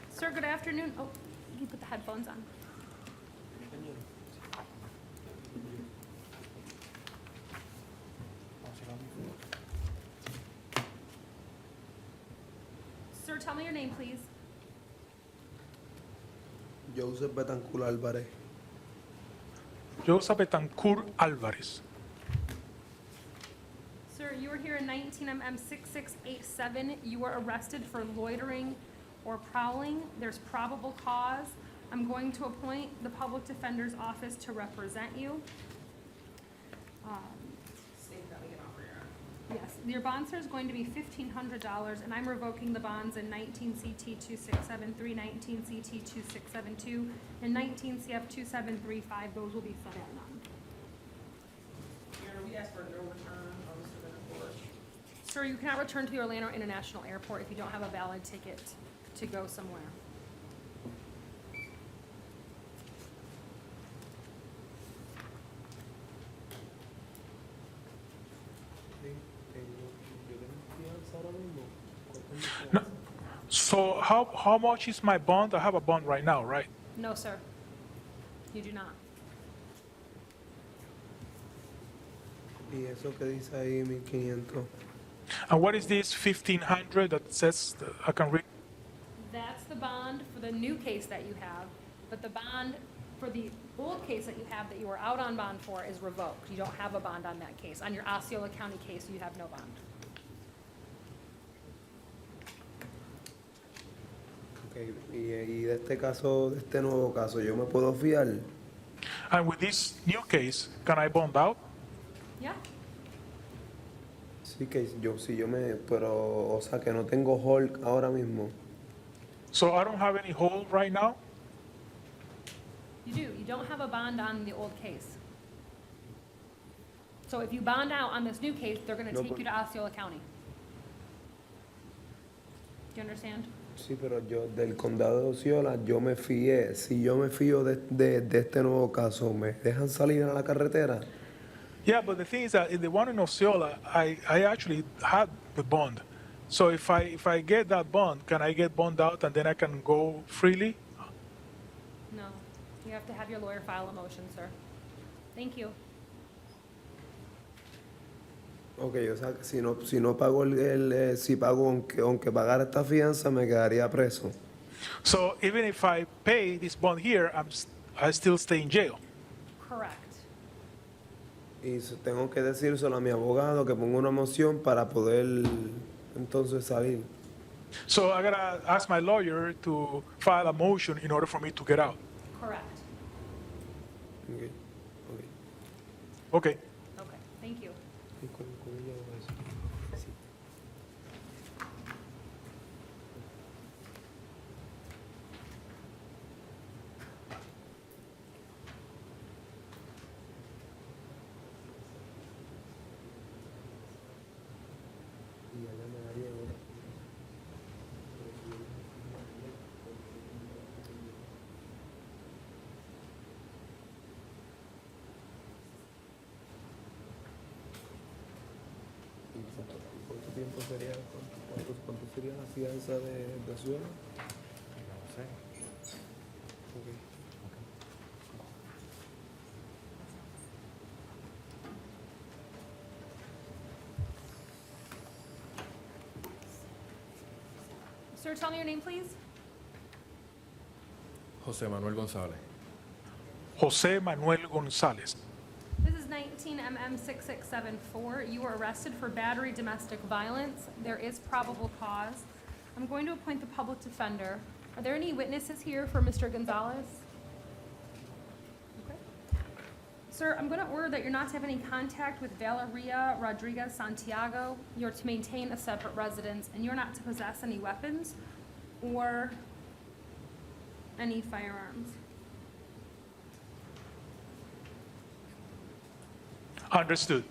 Sir, good afternoon. Oh, you can put the headphones on. Sir, tell me your name, please. Joseph Betancourt Alvarez. Joseph Betancourt Alvarez. Sir, you were here in 19 MM 6687. You were arrested for loitering or prowling. There's probable cause. I'm going to appoint the public defender's office to represent you. State that we can offer your. Yes, your bond, sir, is going to be $1,500, and I'm revoking the bonds in 19 CT 2673, 19 CT 2672, and 19 CF 2735. Those will be set at none. Your Honor, we asked for no return on Mr. Betancourt. Sir, you cannot return to the Orlando International Airport if you don't have a valid ticket to go somewhere. No. So how much is my bond? I have a bond right now, right? No, sir. You do not. Y eso que dice ahí, 1500. And what is this 1,500 that says, I can read? That's the bond for the new case that you have, but the bond for the old case that you have that you were out on bond for is revoked. You don't have a bond on that case. On your Osceola County case, you have no bond. Okay. Y de este caso, de este nuevo caso, ¿yo me puedo fiar? And with this new case, can I bond out? Yeah? Sí, que si yo me, pero, o sea, que no tengo hold ahora mismo. So I don't have any hold right now? You do. You don't have a bond on the old case. So if you bond out on this new case, they're gonna No, take but- you to Osceola County. Do you understand? Sí, pero yo del condado de Osceola, yo me fié. Si yo me fío de este nuevo caso, ¿me dejan salir a la carretera? Yeah, but the thing is that in the one in Osceola, I actually had the bond. So if I get that bond, can I get bond out and then I can go freely? No. You have to have your lawyer file a motion, sir. Thank you. Ok, o sea, que si no pago si pago, aunque pagara esta fianza, me quedaría preso. So even if I pay this bond here, I still stay in jail. Correct. Y tengo que decírselo a mi abogado que ponga una moción para poder entonces salir. So I gotta ask my lawyer to file a motion in order for me to get out. Correct. Ok, Okay. Okay, thank you. ¿Y cómo yo hago eso? Sí. Y allá me daría ahora. ¿Cuánto tiempo sería, cuánto sería la fianza de Osceola? No sé. Ok. Sir, tell me your name, please. José Manuel González. Jose Manuel Gonzalez. This is 19 MM 6674. You were arrested for battery domestic violence. There is probable cause. I'm going to appoint the public defender. Are there any witnesses here for Mr. Gonzalez? Okay. Sir, I'm going to order that you're not to have any contact with Valeria Rodriguez Santiago. You're to maintain a separate residence, and you're not to possess any weapons or any firearms. Understood.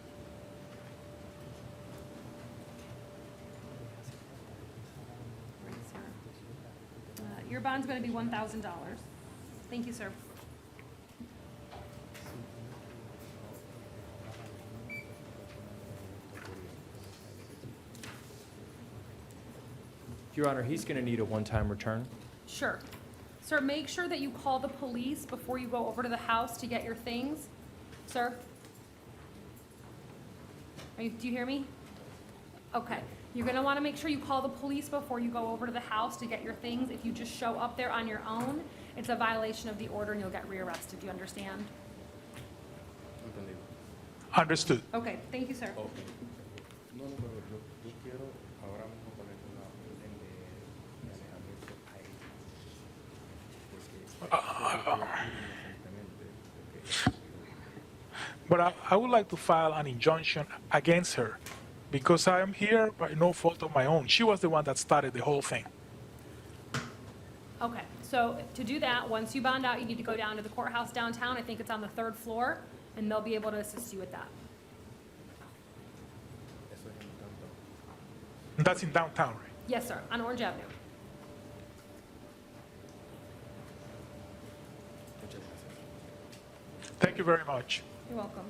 Your bond's going to be $1,000. Thank you, sir. Your Honor, he's going to need a one-time return. Sure. Sir, make sure that you call the police before you go over to the house to get your things. Sir? Do you hear me? Okay. You're gonna wanna make sure you call the police before you go over to the house to get your things. If you just show up there on your own, it's a violation of the order and you'll get rearrested. Do you understand? Understood. Okay, thank you, sir. No, pero yo quiero ahora mismo poner una orden de alejamiento ahí. But I would like to file an injunction against her because I am here by no fault of my own. She was the one that started the whole thing. Okay, so to do that, once you bond out, you need to go down to the courthouse downtown. I think it's on the 3rd floor, and they'll be able to assist you with that. And that's in downtown, right? Yes, sir, on Orange Avenue. Thank you very much. You're welcome.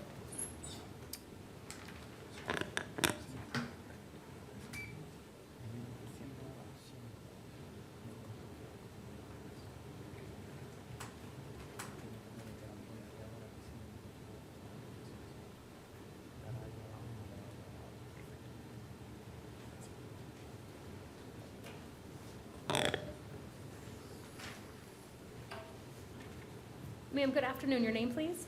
Ma'am, good afternoon. Your name, please?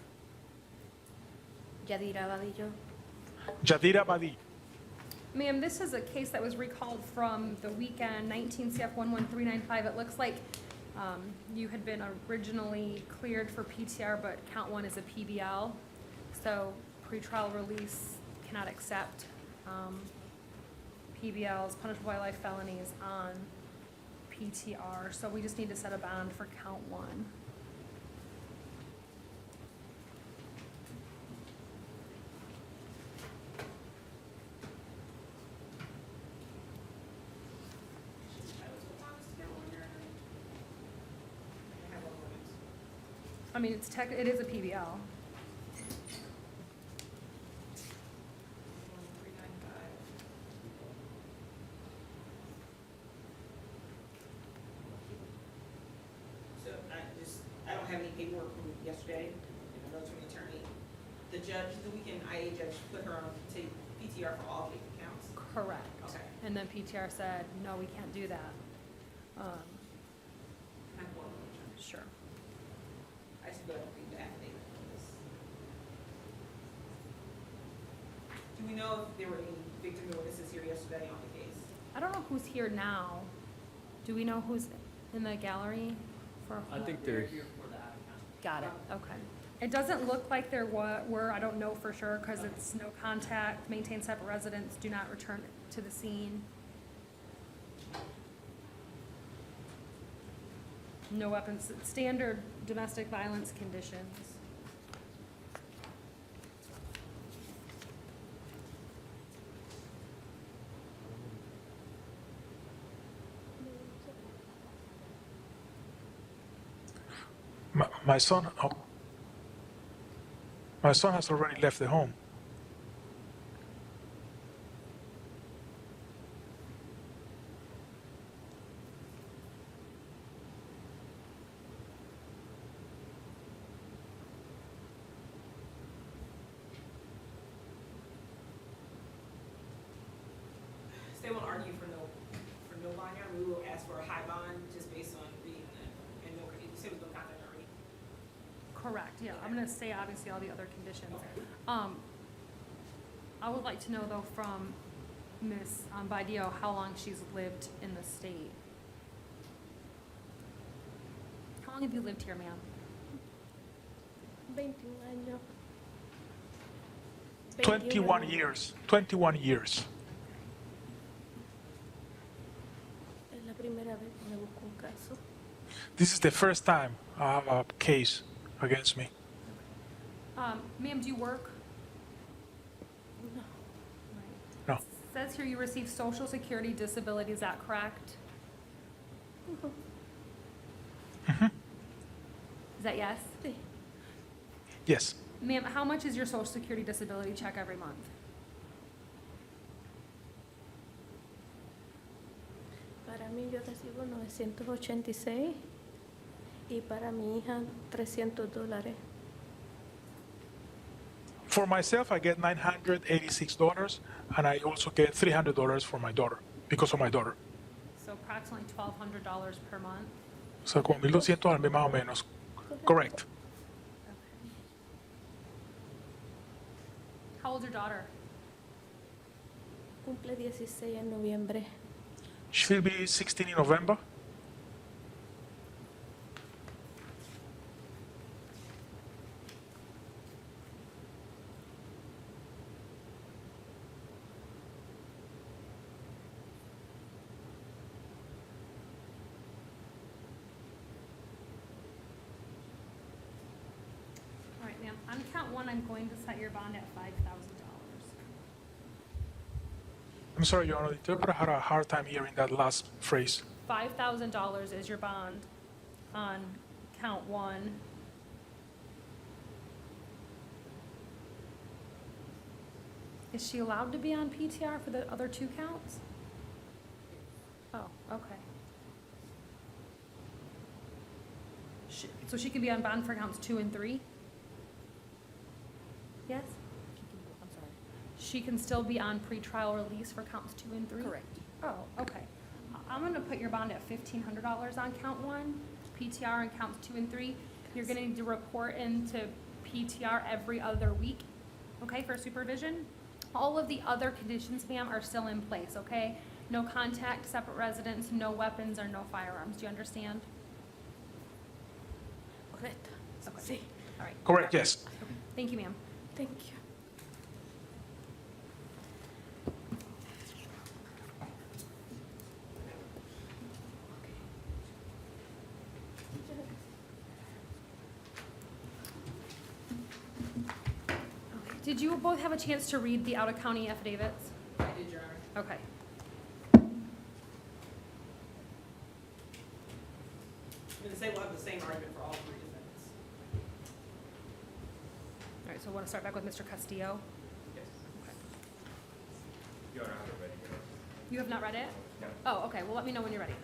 Yadira Vadillo. Jadira Badi. Ma'am, this is a case that was recalled from the weekend, 19 CF 11395. It looks like you had been originally cleared for PTR, but count one is a PBL. So pretrial release cannot accept PBLs, punishable by life felonies on PTR. So we just need to set a bond for count one. I mean, it is a PBL. So I don't have any paperwork from yesterday, and I know it's from the attorney. The judge, the weekend IA judge put her on PTR for all case counts. Correct. Okay. And then PTR said, no, we can't do that. I have one more judge. Sure. I just don't read the affidavit on this. Do we know if there were any victim witnesses here yesterday on the case? I don't know who's here now. Do we know who's in the gallery for? I think They're there's, here for the applicant. Got it, okay. It doesn't look like there were, I don't know for sure, because it's no contact, maintain separate residence, do not return to the scene. No weapons, standard domestic violence conditions. My son, my son has already left the home. They will argue for no bond here. We will ask for a high bond just based on reading the, and no, you said it was no contact already. Correct, yeah, I'm gonna say obviously all the other conditions. I would like to know though from Ms. Baidillo how long she's lived in the state. How long have you lived here, ma'am? 21 years. 21 years. This is the first time I have a case against me. Ma'am, do you work? No. It says here you receive Social Security disability, is that correct? Is that yes? Yes. Ma'am, how much is your Social Security disability check every month? Para mí yo recibo 986 y para mi hija $300. For myself, I get $986, and I also get $300 for my daughter, because of my daughter. So approximately $1,200 per month. So, como 1,200 al mes más o menos. Correct. How old's your daughter? Cumple 16 en noviembre. She'll be 16 in November. All right, ma'am, on count one, I'm going to set your bond at $5,000. I'm sorry, Your Honor, the interpreter had a hard time hearing that last phrase. $5,000 is your bond on count one. Is she allowed to be on PTR for the other two counts? Oh, okay. So she can be on bond for counts 2 and 3? Yes? I'm sorry. She can still be on pretrial release for counts 2 and 3? Correct. Oh, okay. I'm gonna put your bond at $1,500 on count one, PTR on counts 2 and 3. You're gonna need to report into PTR every other week, okay, for supervision. All of the other conditions, ma'am, are still in place, okay? No contact, separate residence, no weapons, or no firearms. Do you understand? Correcto. Okay. Sí. All right. Correct, yes. Thank you, ma'am. Thank you. Did you both have a chance to read the out-of-county affidavits? I did, Your Honor. Okay. I'm gonna say we'll have the same argument for all three defendants. All right, so I want to start back with Mr. Castillo. Yes. Okay. You don't have it ready, You have not read it? No. Oh, okay, well, let me know when you're ready.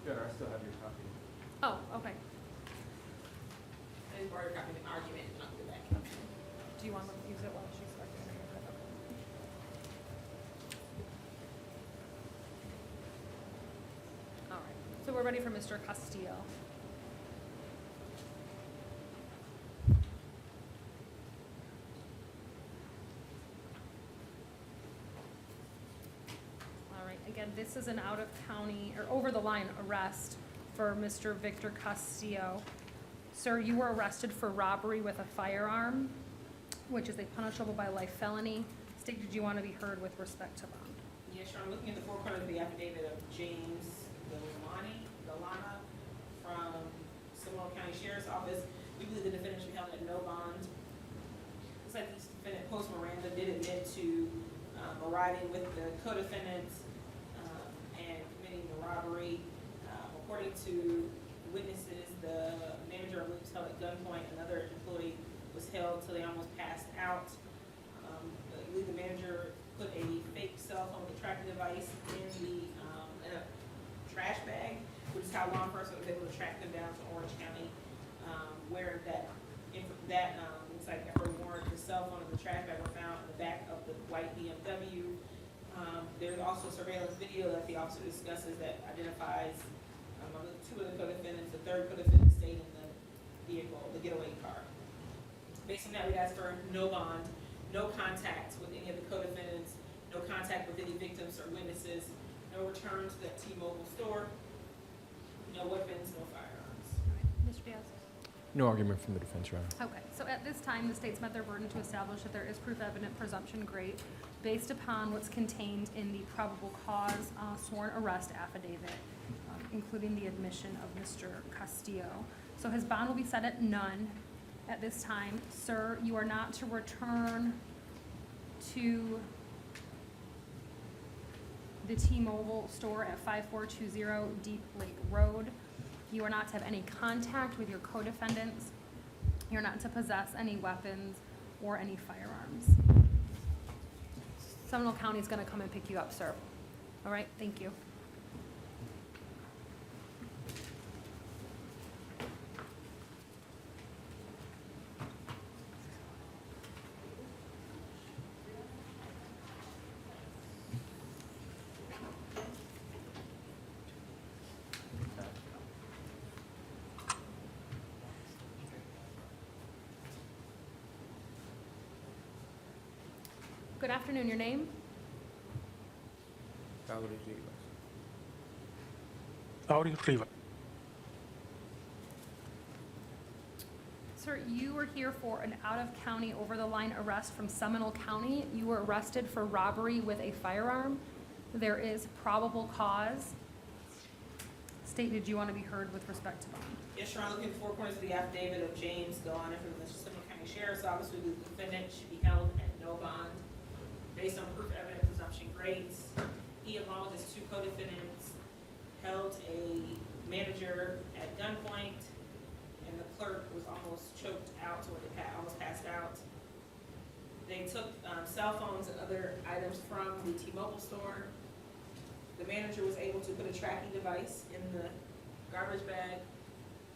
Good, I still have your copy. Oh, okay. I didn't borrow your copy of the argument, and I'll give it back. Do you want to use it while she's arguing? Okay. All right, so we're ready for Mr. Castillo. All right, again, this is an out-of-county, or over-the-line arrest for Mr. Victor Castillo. Sir, you were arrested for robbery with a firearm, which is a punishable by life felony. State, did you want to be heard with respect to bond? Yes, Your Honor, looking at the four corners of the affidavit of James Delana from Seminole County Sheriff's Office, we believe the defendant should be held at no bond. Looks like this defendant, post Miranda, did admit to arriving with the co-defendants and committing the robbery. According to witnesses, the manager, I believe, was held at gunpoint. Another employee was held till they almost passed out. I believe the manager put a fake cell phone with a tracking device in a trash bag, which is how law enforcement was able to track them down to Orange County, where looks like after a warrant, the cell phone and the trash bag were found in the back of the white BMW. There's also surveillance video that the officer discusses that identifies two of the co-defendants. The third co-defendant stayed in the vehicle, the getaway car. Based on that, we'd ask for no bond, no contact with any of the co-defendants, no contact with any victims or witnesses, no return to that T-Mobile store, no weapons, no firearms. Mr. Diaz? No argument from the defense, Your Honor. Okay, so at this time, the state's met their burden to establish that there is proof evident presumption great based upon what's contained in the probable cause sworn arrest affidavit, including the admission of Mr. Castillo. So his bond will be set at none at this time. Sir, you are not to return to the T-Mobile store at 5420 Deep Lake Road. You are not to have any contact with your co-defendants. You're not to possess any weapons or any firearms. Seminole County is going to come and pick you up, sir. All right, thank you. Good afternoon, your name? Auri Rivas. Sir, you were here for an out-of-county, over-the-line arrest from Seminole County. You were arrested for robbery with a firearm. There is probable cause. State, did you want to be heard with respect to bond? Yes, Your Honor, looking at the four corners of the affidavit of James Delana from the Seminole County Sheriff's Office, we believe the defendant should be held at no bond based on proof evidence presumption grades. He, along with his two co-defendants, held a manager at gunpoint, and the clerk was almost choked out to where they almost passed out. They took cell phones and other items from the T-Mobile store. The manager was able to put a tracking device in the garbage bag,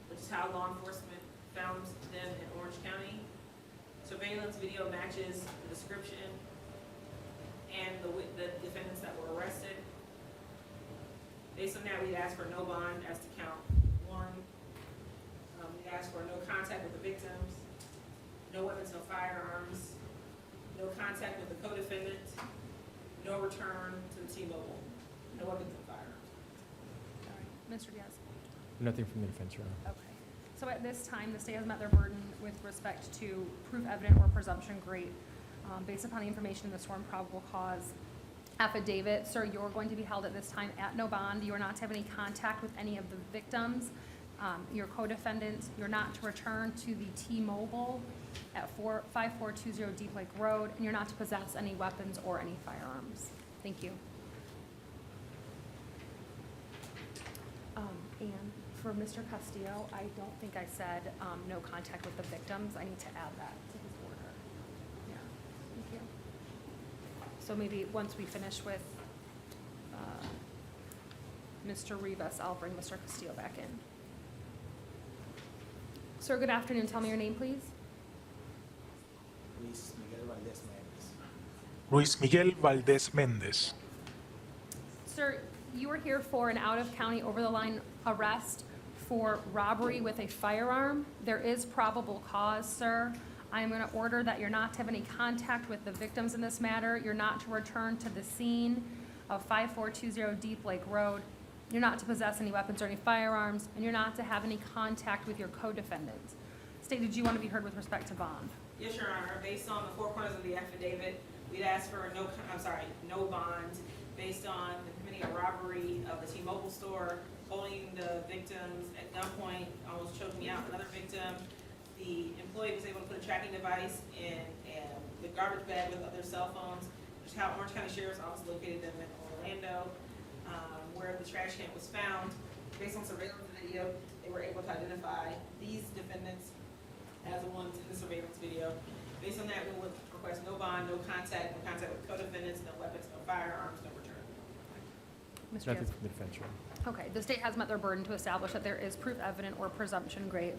which is how law enforcement found them in Orange County. Surveillance video matches the description and the defendants that were arrested. Based on that, we'd ask for no bond as to count one. We'd ask for no contact with the victims, no weapons, no firearms, no contact with the co-defendant, no return to the T-Mobile, no weapons, no firearms. All right. Mr. Diaz? Nothing from the defense, Your Honor. Okay. So at this time, the state has met their burden with respect to proof evident or presumption great. Based upon the information in the sworn probable cause affidavit, sir, you're going to be held at this time at no bond. You are not to have any contact with any of the victims, your co-defendants. You're not to return to the T-Mobile at 5420 Deep Lake Road, and you're not to possess any weapons or any firearms. Thank you. And for Mr. Castillo, I don't think I said no contact with the victims. I need to add that to his order. Yeah, thank you. So maybe once we finish with Mr. Rivas, I'll bring Mr. Castillo back in. Sir, good afternoon. Tell me your name, please. Luis Miguel Valdez Mendes. Luis Miguel Valdez Mendez. Sir, you are here for an out-of-county, over-the-line arrest for robbery with a firearm. There is probable cause, sir. I am going to order that you're not to have any contact with the victims in this matter. You're not to return to the scene of 5420 Deep Lake Road. You're not to possess any weapons or any firearms, and you're not to have any contact with your co-defendants. State, did you want to be heard with respect to bond? Yes, Your Honor, based on the four corners of the affidavit, we'd ask for no bond based on the committing a robbery of the T-Mobile store, holding the victims at gunpoint, almost choking out another victim. The employee was able to put a tracking device in the garbage bag with other cell phones, which is how Orange County Sheriff's Office located them in Orlando, where the trash can was found. Based on surveillance video, they were able to identify these defendants as the ones in the surveillance video. Based on that, we would request no bond, no contact with co-defendants, no weapons, no firearms, no return. Mr. Nothing Diaz? from the defense, Your Honor. Okay, the state has met their burden to establish that there is proof evident or presumption great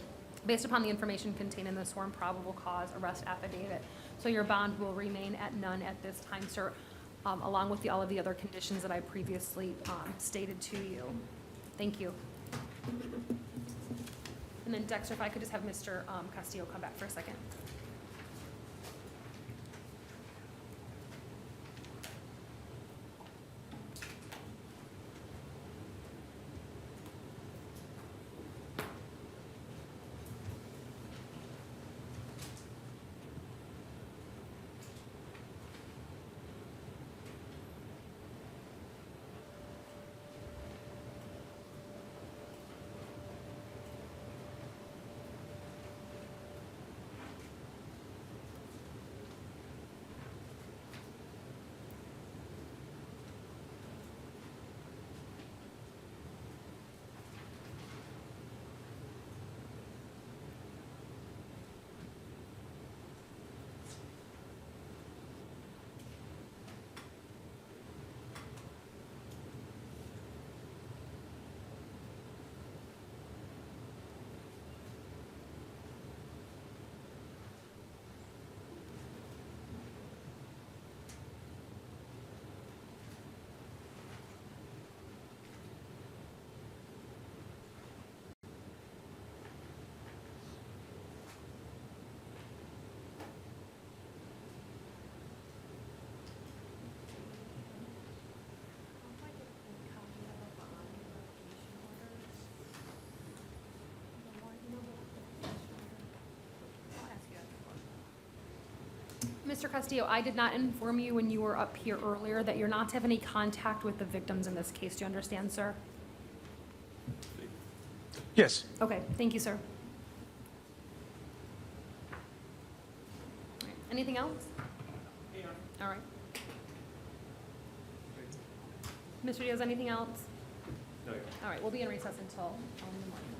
based upon the information contained in the sworn probable cause arrest affidavit. So your bond will remain at none at this time, sir, along with all of the other conditions that I previously stated to you. Thank you. And then Dexter, if I could just have Mr. Castillo come back for a second. Mr. Castillo, I did not inform you when you were up here earlier that you're not to have any contact with the victims in this case. Do you understand, sir? Yes. Okay, thank you, sir. All right, anything else? All right. Mr. Diaz, anything else? No. All right, we'll be in recess until the morning.